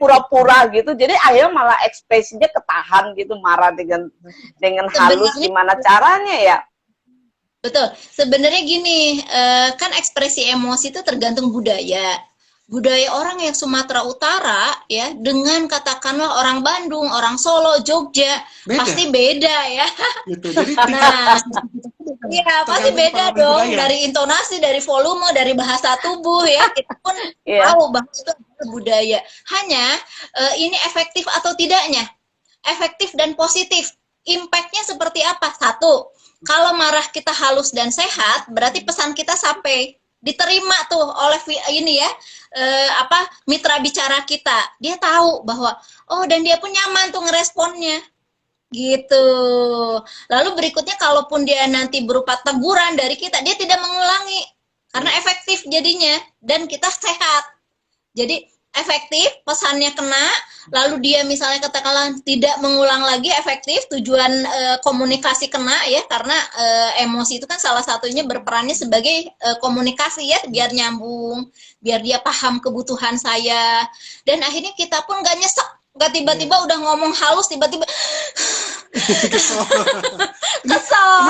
pura-pura gitu? Jadi akhirnya malah ekspresinya ketahan gitu, marah dengan halus. Gimana caranya ya? Betul. Sebenarnya gini, kan ekspresi emosi itu tergantung budaya. Budaya orang yang Sumatera Utara ya dengan katakanlah orang Bandung, orang Solo, Jogja pasti beda ya. Gitu. Jadi pasti beda dong dari intonasi, dari volume, dari bahasa tubuh ya. Kita pun tahu bahwa itu adalah budaya. Hanya ini efektif atau tidaknya, efektif dan positif impact-nya seperti apa? Satu, kalau marah kita halus dan sehat, berarti pesan kita sampai diterima tuh oleh ini ya, mitra bicara kita. Dia tahu bahwa dan dia pun nyaman tuh ngeresponnya. Gitu. Lalu berikutnya kalaupun dia nanti berupa teguran dari kita, dia tidak mengulangi karena efektif jadinya dan kita sehat. Jadi efektif, pesannya kena, lalu dia misalnya katakanlah tidak mengulang lagi, efektif, tujuan komunikasi kena ya, karena emosi itu kan salah satunya berperannya sebagai komunikasi ya, biar nyambung, biar dia paham kebutuhan saya, dan akhirnya kita pun nggak nyesek, nggak tiba-tiba udah ngomong halus, tiba-tiba kesel.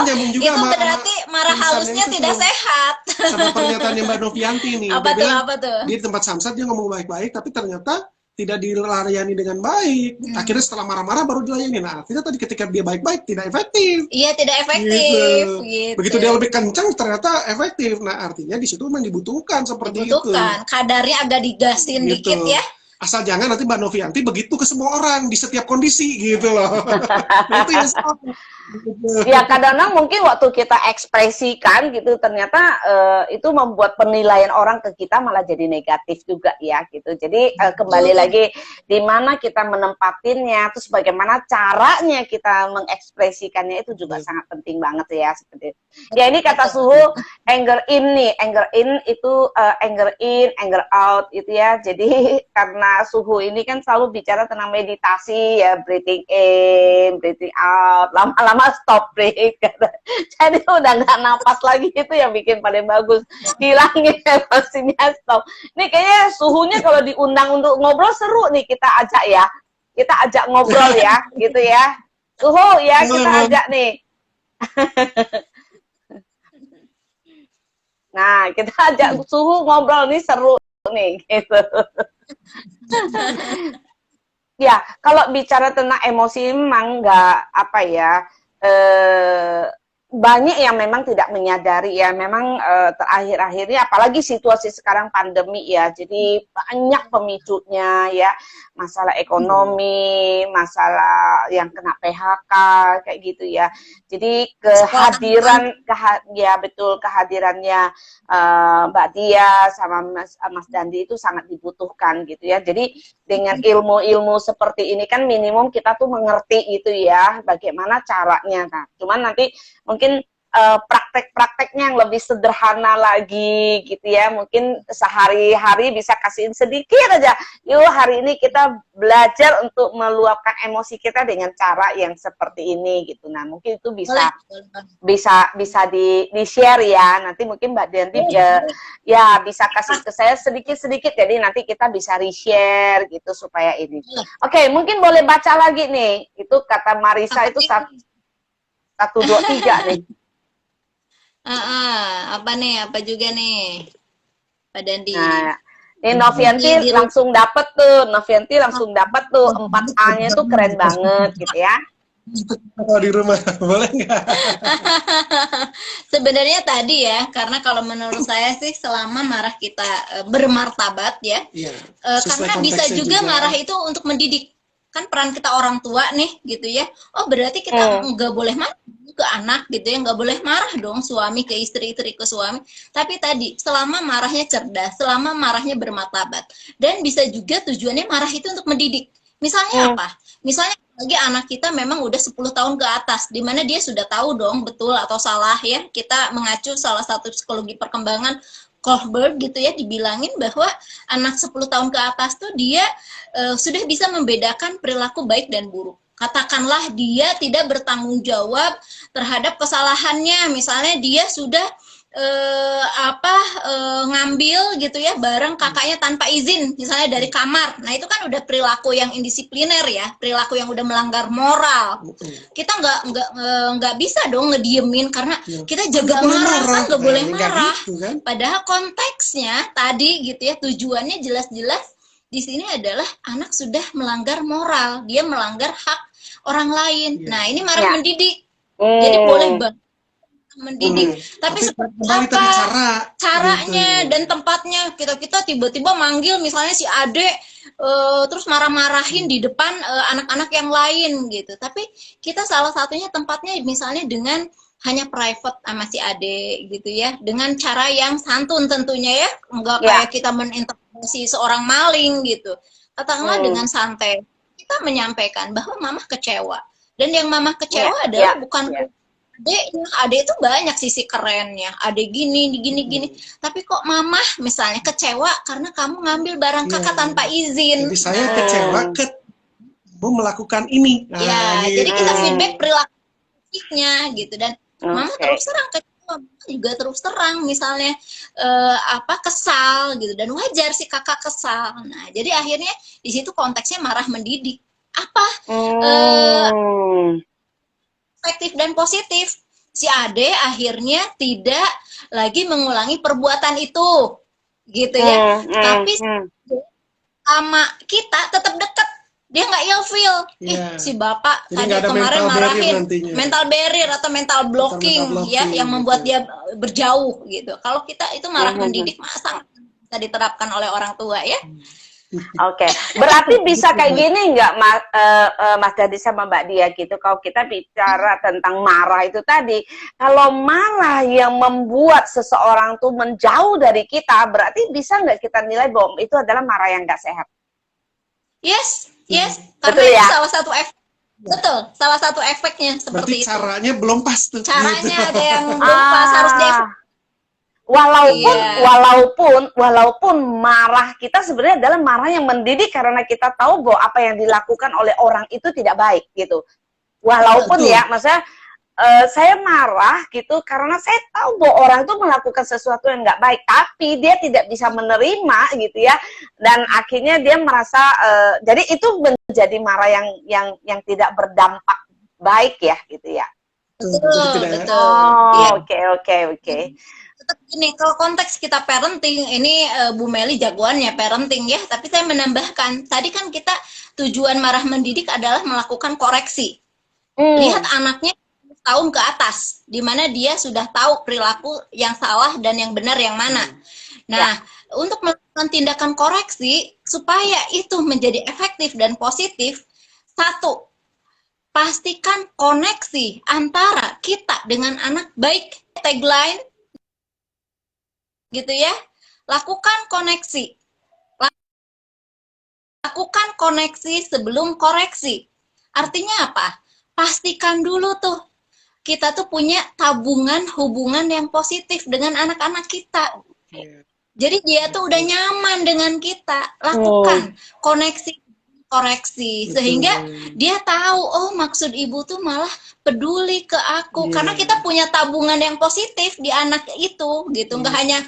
Itu berarti marah halusnya tidak sehat. Sama pernyataannya Mbak Novianti nih. Apa tuh? Di tempat samsat dia ngomong baik-baik, tapi ternyata tidak dilayani dengan baik. Akhirnya setelah marah-marah baru dilayani. Nah, artinya tadi ketika dia baik-baik tidak efektif. Iya, tidak efektif. Gitu. Begitu dia lebih kencang ternyata efektif. Nah, artinya di situ memang dibutuhkan seperti itu. Kadarnya agak digasin gitu. Dikit ya. Asal jangan nanti Mbak Novianti begitu ke semua orang di setiap kondisi gitu loh. Nah, itu yang salah. Ya kadang-kadang mungkin waktu kita ekspresikan gitu ternyata itu membuat penilaian orang ke kita malah jadi negatif juga ya gitu. Jadi kembali lagi di mana kita menempatinnya, terus bagaimana caranya kita mengekspresikannya itu juga sangat penting banget ya seperti itu. Ya ini kata Suhu anger in nih, anger in itu anger in, anger out itu ya. Jadi karena Suhu ini kan selalu bicara tentang meditasi ya, breathing in, breathing out, lama-lama stop break. Jadi udah nggak napas lagi, itu yang bikin paling bagus, hilangin emosinya, stop. Ini kayaknya Suhunya kalau diundang untuk ngobrol seru nih, kita ajak ngobrol ya, gitu ya. Suhu ya, kita ajak nih. Nah, kita ajak Suhu ngobrol nih, seru nih gitu. Ya, kalau bicara tentang emosi memang nggak apa ya, banyak yang memang tidak menyadari ya, memang terakhir-akhir ini apalagi situasi sekarang pandemi ya, jadi banyak pemicunya ya, masalah ekonomi, masalah yang kena PHK kayak gitu ya. Jadi kehadirannya Mbak Dia sama Mas Dandi itu sangat dibutuhkan gitu ya. Jadi dengan ilmu-ilmu seperti ini kan minimum kita tuh mengerti gitu ya bagaimana caranya. Nah, cuman nanti mungkin praktek-prakteknya yang lebih sederhana lagi gitu ya, mungkin sehari-hari bisa kasihin sedikit aja, yuk hari ini kita belajar untuk meluapkan emosi kita dengan cara yang seperti ini gitu. Nah mungkin itu bisa di share ya, nanti mungkin Mbak Denti ya bisa kasih ke saya sedikit-sedikit, jadi nanti kita bisa re-share gitu supaya ini. Oke, mungkin boleh baca lagi nih, itu kata Marisa itu 1, 2, 3 nih. Apa juga nih Pak Dandi? Nah, ini Novianti langsung dapet tuh, 4A-nya tuh keren banget gitu ya. Kalau di rumah boleh nggak? Sebenarnya tadi ya, karena kalau menurut saya sih selama marah kita bermartabat ya, karena bisa juga marah itu untuk mendidik. Kan peran kita orang tua nih gitu ya. Oh berarti kita nggak boleh marah ke anak gitu ya, nggak boleh marah dong suami ke istri, istri ke suami. Tapi tadi selama marahnya cerdas, selama marahnya bermartabat, dan bisa juga tujuannya marah itu untuk mendidik. Misalnya apa? Misalnya lagi anak kita memang udah 10 tahun ke atas, dimana dia sudah tahu dong betul atau salah ya. Kita mengacu salah satu psikologi perkembangan Kohlberg gitu ya, dibilangin bahwa anak 10 tahun ke atas tuh dia sudah bisa membedakan perilaku baik dan buruk. Katakanlah dia tidak bertanggung jawab terhadap kesalahannya, misalnya dia sudah ngambil gitu ya barang kakaknya tanpa izin, misalnya dari kamar. Nah itu kan udah perilaku yang indisipliner ya, perilaku yang udah melanggar moral. Kita nggak bisa dong ngediemin karena kita jaga marah kan, nggak boleh marah. Padahal konteksnya tadi gitu ya, tujuannya jelas-jelas di sini adalah anak sudah melanggar moral, dia melanggar hak orang lain. Nah ini marah mendidik, jadi boleh banget mendidik. Tapi seperti apa caranya dan tempatnya? Kita tiba-tiba manggil misalnya si Ade terus marah-marahin di depan anak-anak yang lain gitu. Tapi kita salah satunya tempatnya misalnya dengan hanya private sama si adik gitu ya, dengan cara yang santun tentunya ya, nggak kayak kita meninterogasi seorang maling gitu. Katakanlah dengan santai kita menyampaikan bahwa mamah kecewa, dan yang mamah kecewa adalah bukan adek itu banyak sisi kerennya, adek gini, tapi kok mamah misalnya kecewa karena kamu ngambil barang kakak tanpa izin. Jadi saya kecewa kamu melakukan ini. Gitu. Jadi kita feedback perilakunya gitu, dan mama terus terang kecewa, juga terus terang misalnya kesal gitu, dan wajar sih kakak kesal. Nah, jadi akhirnya di situ konteksnya marah mendidik. Efektif dan positif, si ade akhirnya tidak lagi mengulangi perbuatan itu gitu ya, tapi sama kita tetap dekat, dia nggak ilfeel. Si bapak jadi tadi kemarin marahin, mental barrier atau mental blocking ya, yang membuat dia berjauh gitu. Kalau kita itu marah mendidik, masa bisa diterapkan oleh orang tua ya. Oke, berarti bisa kayak gini nggak Mas Dadi sama Mbak Dia gitu, kalau kita bicara tentang marah itu tadi, kalau marah yang membuat seseorang tuh menjauh dari kita, berarti bisa nggak kita nilai bahwa itu adalah marah yang nggak sehat? Yes, karena itu salah satu efek. Betul, salah satu efeknya seperti itu. Caranya belum pas tuh. Caranya ada yang belum pas, harus Walaupun marah kita sebenarnya adalah marah yang mendidik, karena kita tahu bahwa apa yang dilakukan oleh orang itu tidak baik gitu. Walaupun maksudnya saya marah gitu karena saya tahu bahwa orang itu melakukan sesuatu yang nggak baik, tapi dia tidak bisa menerima gitu ya, dan akhirnya dia merasa jadi itu menjadi marah yang tidak berdampak baik ya gitu ya. Betul. Oke. Tetap gini, kalau konteks kita parenting, ini Bu Meli jagoannya parenting ya, tapi saya menambahkan, tadi kan kita tujuan marah mendidik adalah melakukan koreksi. Lihat anaknya tahun ke atas, di mana dia sudah tahu perilaku yang salah dan yang benar yang mana. Nah, untuk melakukan tindakan koreksi, supaya itu menjadi efektif dan positif, satu, pastikan koneksi antara kita dengan anak baik. Tagline gitu ya, lakukan koneksi sebelum koreksi. Artinya apa? Pastikan dulu tuh kita tuh punya tabungan hubungan yang positif dengan anak-anak kita. Jadi dia tuh udah nyaman dengan kita. Lakukan koreksi sehingga dia tahu, oh maksud ibu tuh malah peduli ke aku, karena kita punya tabungan yang positif di anak itu gitu. Nggak hanya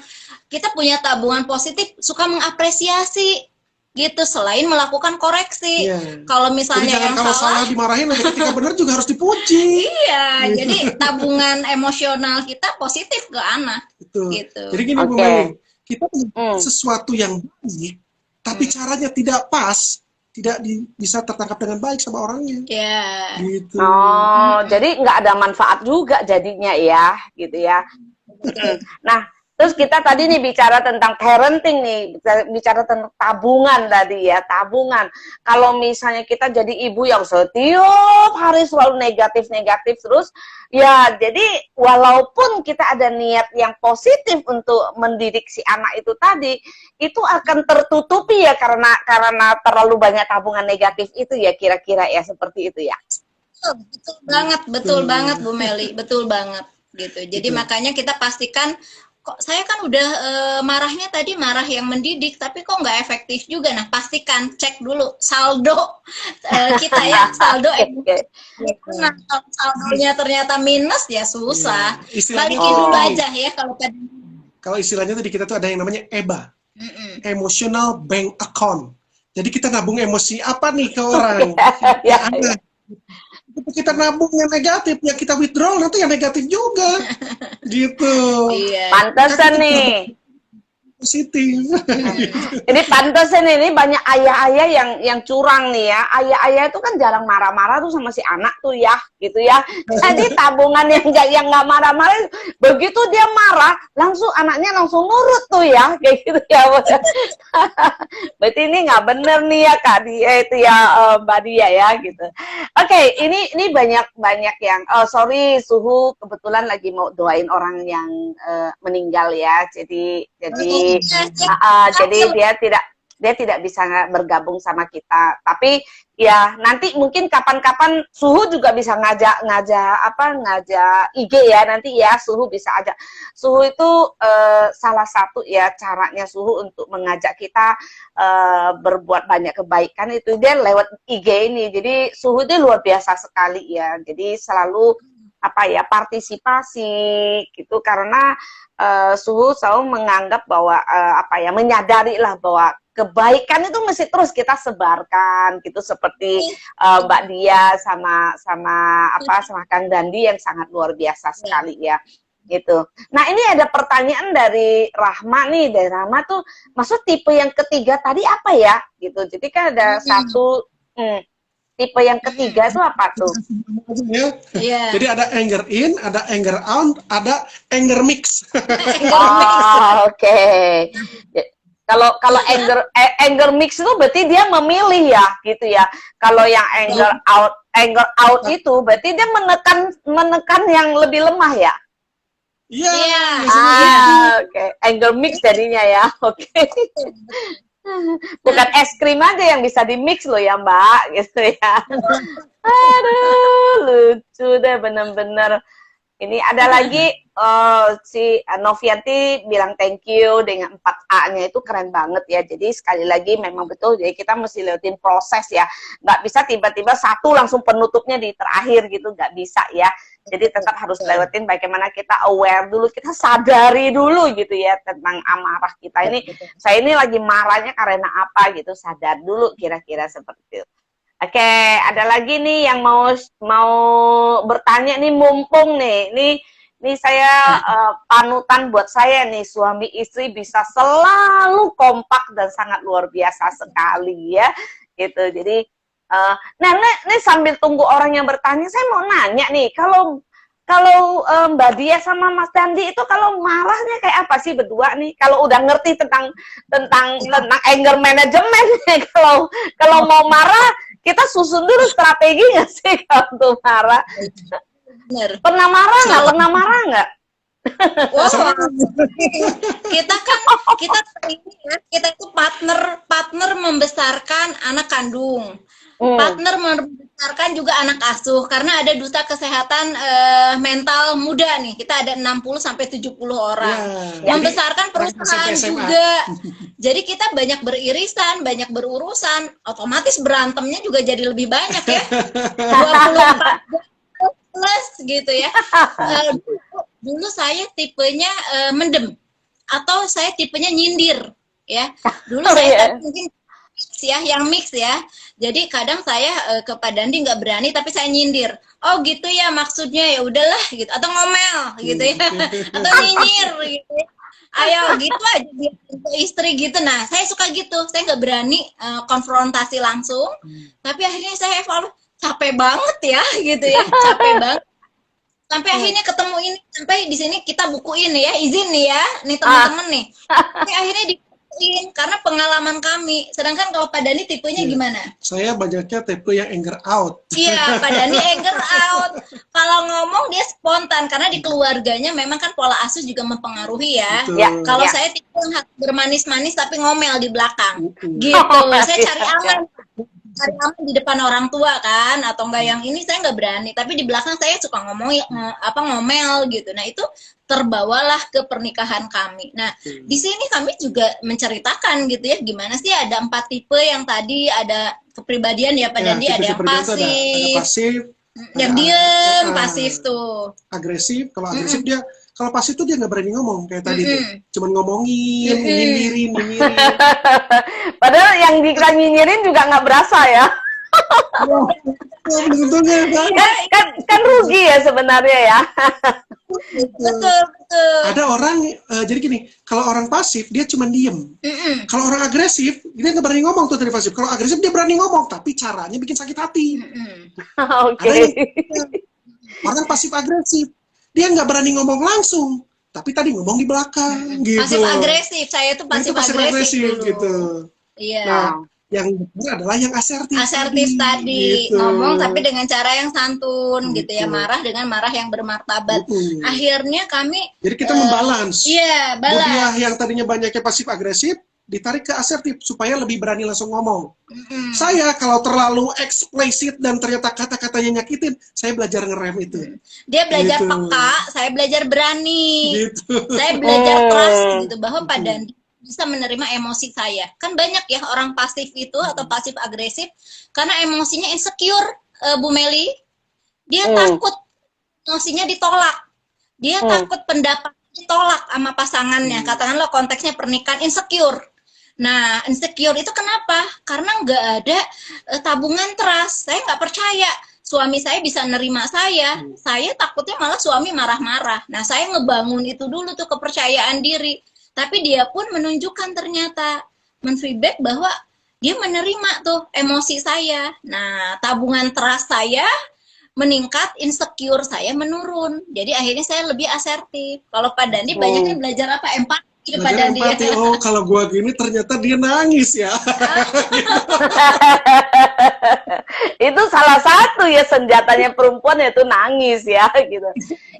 kita punya tabungan positif, suka mengapresiasi gitu, selain melakukan koreksi. Kalau misalnya yang kalau salah dimarahin, ketika benar juga harus dipuji. Jadi tabungan emosional kita positif ke anak. Gitu. Jadi gini Bu Meli, kita punya sesuatu yang baik, tapi caranya tidak pas, tidak bisa tertangkap dengan baik sama orangnya. Gitu. Jadi nggak ada manfaat juga jadinya ya, gitu ya. Nah, terus kita tadi nih bicara tentang parenting nih, bicara tentang tabungan tadi ya, tabungan. Kalau misalnya kita jadi ibu yang setiap hari selalu negatif terus, ya jadi walaupun kita ada niat yang positif untuk mendidik si anak itu tadi, itu akan tertutupi ya karena terlalu banyak tabungan negatif itu ya, kira-kira ya seperti itu ya. Betul banget Bu Meli, betul banget gitu. Jadi makanya kita pastikan, kok saya kan udah marahnya tadi marah yang mendidik, tapi kok nggak efektif juga. Nah, pastikan cek dulu saldo kita ya, saldo nah, kalau saldonya ternyata minus ya susah. Balikin dulu aja ya kalau istilahnya tadi kita tuh ada yang namanya EBA, emotional bank account. Jadi kita nabung emosi apa nih ke orang? Kita nabung yang negatif, ya kita withdraw nanti yang negatif juga. Gitu. Pantesan nih. positif. Ini pantesan ini banyak ayah-ayah yang curang nih ya. Ayah-ayah itu kan jarang marah-marah tuh sama si anak tuh ya, gitu ya. Jadi tabungan yang nggak marah-marah, begitu dia marah, langsung anaknya langsung nurut tuh ya, kayak gitu ya. Berarti ini nggak bener nih ya Kak Dia itu ya, Mbak Dia ya gitu. Oke, ini banyak yang sorry Suhu kebetulan lagi mau doain orang yang meninggal ya. Jadi dia tidak bisa bergabung sama kita. Tapi ya nanti mungkin kapan-kapan Suhu juga bisa ngajak IG ya, nanti ya Suhu bisa ajak. Suhu itu salah satu ya caranya Suhu untuk mengajak kita berbuat banyak kebaikan itu dia lewat IG ini. Jadi Suhu itu luar biasa sekali ya. Jadi selalu partisipasi gitu, karena Suhu selalu menganggap bahwa menyadari lah bahwa kebaikan itu mesti terus kita sebarkan gitu, seperti Mbak Dia sama Kang Dandi yang sangat luar biasa sekali ya gitu. Nah ini ada pertanyaan dari Rahma nih, dari Rahma tuh maksud tipe yang ketiga tadi apa ya gitu. Jadi kan ada satu tipe yang ketiga itu apa tuh? Yeah. Jadi ada anger in, ada anger out, ada anger mix. Oke. Kalau anger mix itu berarti dia memilih ya, gitu ya. Kalau yang anger out itu berarti dia menekan yang lebih lemah ya. Iya. Oke. Anger mix jadinya ya. Oke. Bukan es krim aja yang bisa di mix loh ya Mbak, gitu ya. Aduh, lucu deh bener-bener. Ini ada lagi si Novianti bilang thank you dengan 4A-nya itu keren banget ya. Jadi sekali lagi memang betul, jadi kita mesti lewatin proses ya. Nggak bisa tiba-tiba satu langsung penutupnya di terakhir gitu, nggak bisa ya. Jadi tetap harus lewatin bagaimana kita aware dulu, kita sadari dulu gitu ya tentang amarah kita ini. Saya ini lagi marahnya karena apa gitu, sadar dulu kira-kira seperti itu. Oke, ada lagi nih yang mau bertanya nih, mumpung nih. Ini saya panutan buat saya nih, suami istri bisa selalu kompak dan sangat luar biasa sekali ya. Gitu. Jadi nah ini sambil tunggu orang yang bertanya, saya mau nanya nih, kalau Mbak Dia sama Mas Dandi itu kalau marahnya kayak apa sih berdua nih? Kalau udah ngerti tentang anger management, kalau mau marah kita susun dulu strategi nggak sih kalau tuh marah? Bener. Pernah marah nggak? Wow. kita itu partner membesarkan anak kandung. Partner membesarkan juga anak asuh, karena ada duta kesehatan mental muda nih. Kita ada 60-70 orang. Membesarkan perusahaan juga. Jadi kita banyak beririsan, banyak berurusan, otomatis berantemnya juga jadi lebih banyak ya. 24 plus gitu ya. Dulu saya tipenya mendem, atau saya tipenya nyindir ya. Dulu saya mungkin yang mix ya. Jadi kadang saya ke Pak Dandi nggak berani, tapi saya nyindir. Oh gitu ya maksudnya, ya udahlah gitu. Atau ngomel gitu ya. Atau nyinyir gitu ya. Ayo gitu aja dia istri gitu. Nah saya suka gitu. Saya nggak berani konfrontasi langsung. Tapi akhirnya saya evaluasi, capek banget ya gitu ya. Capek banget. Sampai akhirnya ketemu ini, sampai di sini kita bukuin ya, izin nih ya, nih teman-teman nih. Sampai akhirnya dibukuin karena pengalaman kami. Sedangkan kalau Pak Dani tipenya gimana? Saya banyaknya tipe yang anger out. Iya, Pak Dani anger out. Kalau ngomong dia spontan, karena di keluarganya memang kan pola asuh juga mempengaruhi ya. Kalau saya tipe yang bermanis-manis tapi ngomel di belakang. Gitu. Saya cari aman di depan orang tua kan, atau enggak yang ini saya nggak berani, tapi di belakang saya suka ngomel gitu. Nah itu terbawalah ke pernikahan kami. Nah di sini kami juga menceritakan gitu ya, gimana sih ada 4 tipe yang tadi, ada kepribadian ya Pak Dandi, ada yang pasif, yang diem, pasif tuh agresif. Kalau agresif dia, kalau pasif tuh dia nggak berani ngomong kayak tadi tuh, cuman ngomongin, nyinyirin. Padahal yang dikira nyinyirin juga nggak berasa ya. Untungnya kan. Kan rugi ya sebenarnya ya. Betul. Ada orang jadi gini, kalau orang pasif dia cuma diem. Kalau orang agresif dia nggak berani ngomong tuh tadi pasif. Kalau agresif dia berani ngomong, tapi caranya bikin sakit hati. Oke. Orang pasif agresif dia nggak berani ngomong langsung, tapi tadi ngomong di belakang. Gitu. Pasif agresif, saya tuh pasif agresif gitu. Iya. Nah, yang benar adalah yang asertif. Asertif tadi, gitu. ngomong tapi dengan cara yang santun, gitu ya, marah dengan marah yang bermartabat. Akhirnya kami. Jadi kita membalans. Iya, balance. Budiah yang tadinya banyaknya pasif agresif, ditarik ke asertif supaya lebih berani langsung ngomong. Saya kalau terlalu eksplisit dan ternyata kata-katanya nyakitin, saya belajar ngerem itu. Dia belajar peka, saya belajar berani. Saya belajar trust gitu, bahwa Pak Dandi bisa menerima emosi saya. Kan banyak ya orang pasif itu atau pasif agresif karena emosinya insecure, Bu Meli. Dia takut emosinya ditolak. Dia takut pendapat ditolak sama pasangannya. Katakanlah konteksnya pernikahan, insecure. Nah, insecure itu kenapa? Karena nggak ada tabungan trust. Saya nggak percaya suami saya bisa nerima saya. Saya takutnya malah suami marah-marah. Nah, saya ngebangun itu dulu tuh kepercayaan diri. Tapi dia pun menunjukkan ternyata men-feedback bahwa dia menerima tuh emosi saya. Nah, tabungan trust saya meningkat, insecure saya menurun. Jadi akhirnya saya lebih asertif. Kalau Pak Dandi banyaknya belajar apa? Empati. Pak Dandi. Oh, kalau gua gini ternyata dia nangis ya. Itu salah satu ya senjatanya perempuan, yaitu nangis ya gitu.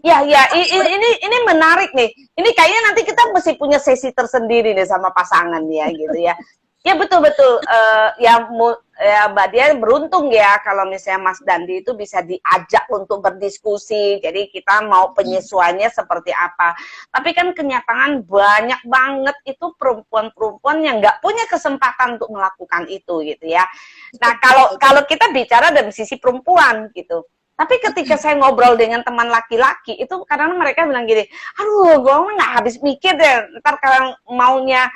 Ya ini menarik nih. Ini kayaknya nanti kita mesti punya sesi tersendiri nih sama pasangan ya gitu ya. Ya betul ya Mbak Dia beruntung ya kalau misalnya Mas Dandi itu bisa diajak untuk berdiskusi. Jadi kita mau penyesuaiannya seperti apa. Tapi kan kenyataan banyak banget itu perempuan-perempuan yang nggak punya kesempatan untuk melakukan itu gitu ya. Nah kalau kita bicara dari sisi perempuan gitu. Tapi ketika saya ngobrol dengan teman laki-laki, itu kadang mereka bilang gini, aduh, gue nggak habis mikir deh, ntar kalau maunya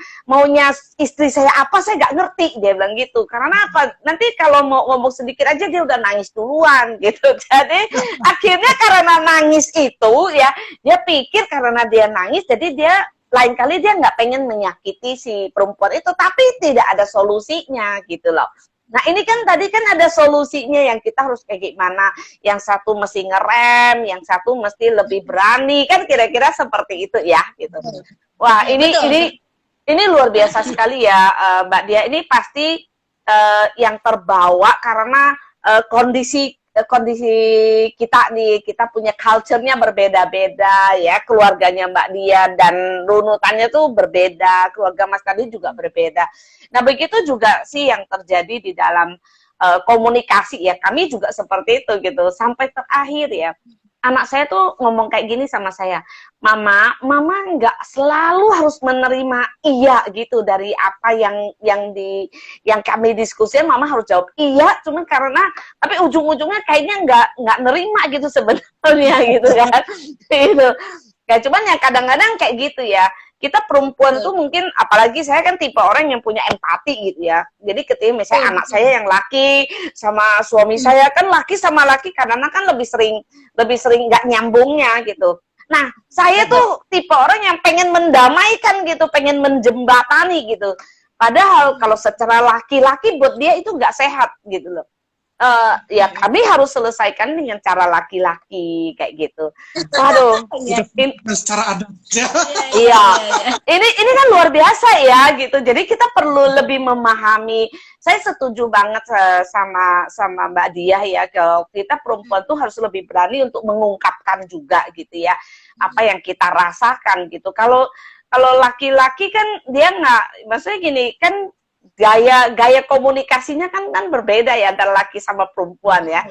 istri saya apa, saya nggak ngerti, dia bilang gitu. Karena apa? Nanti kalau mau ngomong sedikit aja, dia udah nangis duluan, gitu. Jadi, akhirnya karena nangis itu, ya, dia pikir karena dia nangis, jadi dia lain kali dia nggak pengen menyakiti si perempuan itu, tapi tidak ada solusinya, gitu loh. Nah ini kan tadi kan ada solusinya yang kita harus kayak gimana, yang satu mesti ngerem, yang satu mesti lebih berani, kan kira-kira seperti itu ya gitu. Wah ini luar biasa sekali ya Mbak Dia, ini pasti yang terbawa karena kondisi kita nih, kita punya culture-nya berbeda-beda ya, keluarganya Mbak Dia dan runutannya tuh berbeda, keluarga Mas Dandi juga berbeda. Nah begitu juga sih yang terjadi di dalam komunikasi ya, kami juga seperti itu gitu, sampai terakhir ya. Anak saya tuh ngomong kayak gini sama saya, Mama nggak selalu harus menerima iya gitu dari apa yang kami diskusikan. Mama harus jawab iya, cuma karena tapi ujung-ujungnya kayaknya nggak nerima gitu sebenarnya gitu kan. Gitu. Ya cuman ya kadang-kadang kayak gitu ya. Kita perempuan tuh mungkin, apalagi saya kan tipe orang yang punya empati gitu ya. Jadi ketika misalnya anak saya yang laki sama suami saya, kan laki sama laki kadang-kadang kan lebih sering nggak nyambungnya gitu. Nah, saya tuh tipe orang yang pengen mendamaikan gitu, pengen menjembatani gitu. Padahal kalau secara laki-laki buat dia itu nggak sehat gitu loh. Ya kami harus selesaikan dengan cara laki-laki kayak gitu. Waduh, secara adat. Iya. Ini kan luar biasa ya gitu. Jadi kita perlu lebih memahami. Saya setuju banget sama Mbak Dia ya, kalau kita perempuan tuh harus lebih berani untuk mengungkapkan juga gitu ya, apa yang kita rasakan gitu. Kalau laki-laki kan dia nggak, maksudnya gini kan, gaya komunikasinya kan berbeda ya antara laki sama perempuan ya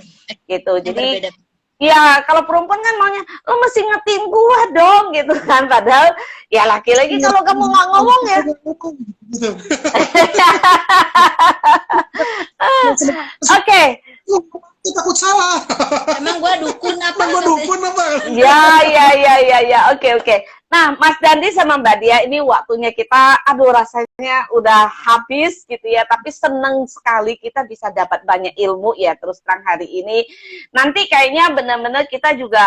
gitu. Jadi ya kalau perempuan kan maunya lo mesti ngertiin gua dong gitu kan, padahal ya laki-laki kalau kamu nggak ngomong ya oke. Takut salah. Emang gua dukun apa? Ya. Oke. Nah, Mas Dandi sama Mbak Dia, ini waktunya kita, aduh rasanya udah habis gitu ya, tapi seneng sekali kita bisa dapat banyak ilmu ya. Terus terang hari ini nanti kayaknya benar-benar kita juga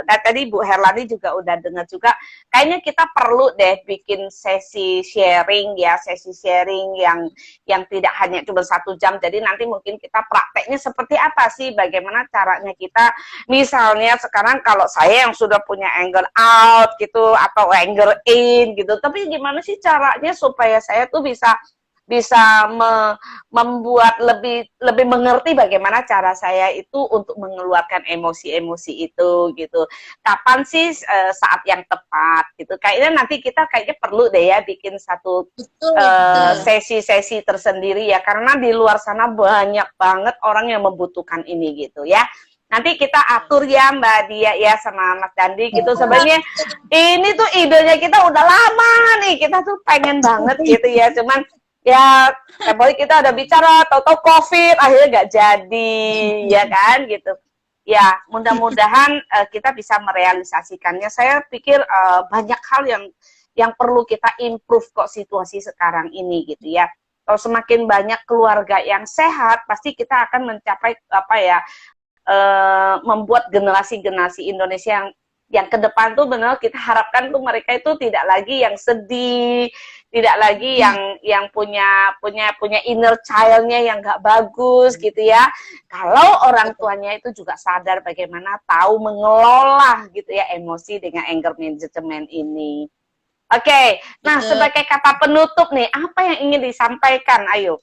tadi Bu Herlani juga udah dengar juga, kayaknya kita perlu deh bikin sesi sharing ya, sesi sharing yang tidak hanya cuma 1 jam. Jadi nanti mungkin kita prakteknya seperti apa sih, bagaimana caranya kita, misalnya sekarang kalau saya yang sudah punya anger out gitu atau anger in gitu, tapi gimana sih caranya supaya saya tuh bisa membuat lebih mengerti bagaimana cara saya itu untuk mengeluarkan emosi-emosi itu gitu. Kapan sih saat yang tepat gitu. Kayaknya nanti kita kayaknya perlu deh ya bikin satu sesi-sesi tersendiri ya, karena di luar sana banyak banget orang yang membutuhkan ini gitu ya. Nanti kita atur ya Mbak Dia ya sama Mas Dandi gitu. Sebenarnya ini tuh idenya kita udah lama nih, kita tuh pengen banget gitu ya, cuman ya boleh kita ada bicara, tahu-tahu COVID akhirnya nggak jadi ya kan gitu. Ya mudah-mudahan kita bisa merealisasikannya. Saya pikir banyak hal yang perlu kita improve kok situasi sekarang ini gitu ya. Kalau semakin banyak keluarga yang sehat, pasti kita akan mencapai apa ya, membuat generasi-generasi Indonesia yang ke depan tuh benar kita harapkan tuh mereka itu tidak lagi yang sedih, tidak lagi yang punya inner child-nya yang nggak bagus gitu ya. Kalau orang tuanya itu juga sadar bagaimana tahu mengelola gitu ya emosi dengan anger management ini. Oke, nah sebagai kata penutup nih, apa yang ingin disampaikan? Ayo.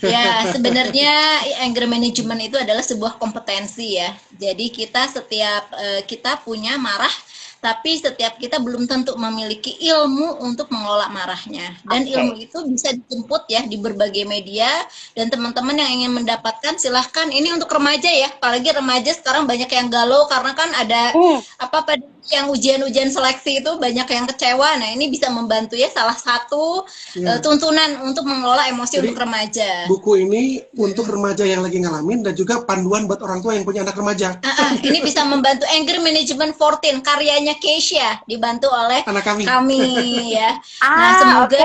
Ya, sebenarnya anger management itu adalah sebuah kompetensi ya. Jadi kita punya marah, tapi setiap kita belum tentu memiliki ilmu untuk mengelola marahnya. Dan ilmu itu bisa dijemput ya di berbagai media, dan teman-teman yang ingin mendapatkan silahkan. Ini untuk remaja ya, apalagi remaja sekarang banyak yang galau karena kan ada yang ujian-ujian seleksi itu banyak yang kecewa. Nah ini bisa membantu ya, salah satu tuntunan untuk mengelola emosi. Jadi, untuk remaja. Buku ini untuk remaja yang lagi ngalamin dan juga panduan buat orang tua yang punya anak remaja. Ini bisa membantu Anger Management 14, karyanya Keisha, dibantu oleh anak kami ya. Nah semoga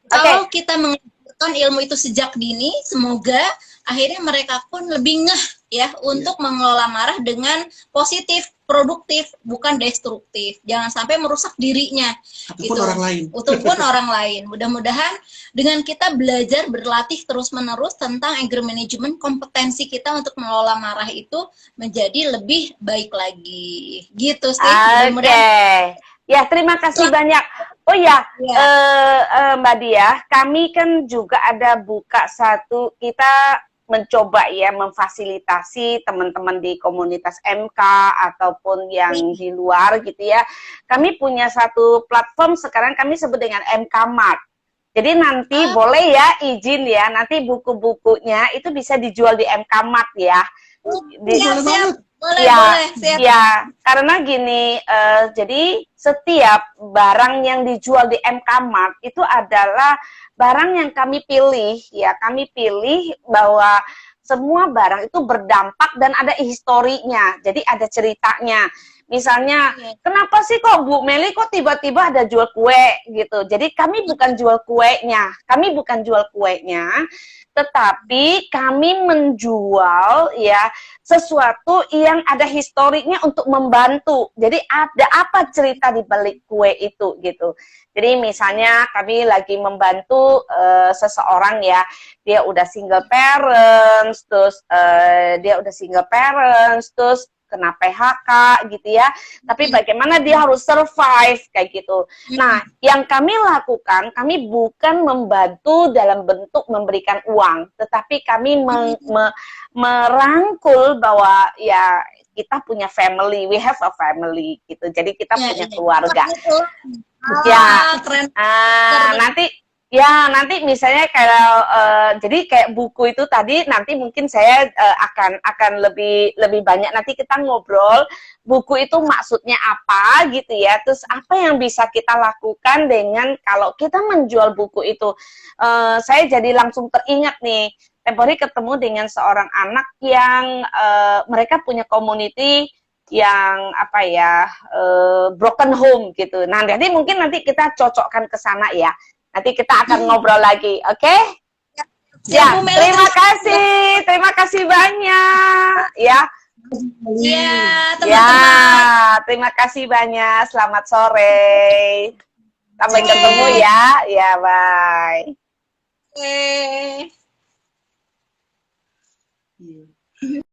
kalau kita mengajarkan ilmu itu sejak dini, semoga akhirnya mereka pun lebih ngeh ya untuk mengelola marah dengan positif, produktif, bukan destruktif. Jangan sampai merusak dirinya. Ataupun orang lain. Ataupun orang lain. Mudah-mudahan dengan kita belajar berlatih terus-menerus tentang anger management, kompetensi kita untuk mengelola marah itu menjadi lebih baik lagi. Gitu sih. Ya, terima kasih banyak. Oh ya, Mbak Dia, kami kan juga ada buka satu, kita mencoba ya memfasilitasi teman-teman di komunitas MK ataupun yang di luar gitu ya. Kami punya satu platform sekarang kami sebut dengan MK Mart. Jadi nanti boleh ya izin ya, nanti buku-bukunya itu bisa dijual di MK Mart ya. Siap. Boleh, siap. Ya, karena gini, jadi setiap barang yang dijual di MK Mart itu adalah barang yang kami pilih, ya kami pilih bahwa semua barang itu berdampak dan ada historinya, jadi ada ceritanya. Misalnya, kenapa sih kok Bu Meli kok tiba-tiba ada jual kue gitu. Jadi kami bukan jual kuenya, tetapi kami menjual ya sesuatu yang ada historinya untuk membantu. Jadi ada apa cerita di balik kue itu gitu. Jadi misalnya kami lagi membantu seseorang ya, dia udah single parents, terus kena PHK gitu ya, tapi bagaimana dia harus survive kayak gitu. Nah, yang kami lakukan, kami bukan membantu dalam bentuk memberikan uang, tetapi kami merangkul bahwa ya kita punya family, we have a family gitu. Jadi kita punya keluarga. Keren. Nanti misalnya kalau jadi kayak buku itu tadi nanti mungkin saya akan lebih banyak nanti kita ngobrol buku itu maksudnya apa gitu ya, terus apa yang bisa kita lakukan dengan kalau kita menjual buku itu. Saya jadi langsung teringat nih, tempo hari ketemu dengan seorang anak yang mereka punya community yang apa ya, broken home gitu. Nah, jadi mungkin nanti kita cocokkan ke sana ya. Nanti kita akan ngobrol lagi, oke? Ya, terima kasih banyak ya. Iya, teman-teman. Ya, terima kasih banyak. Selamat sore. Sampai ketemu ya. Ya, bye. Oke.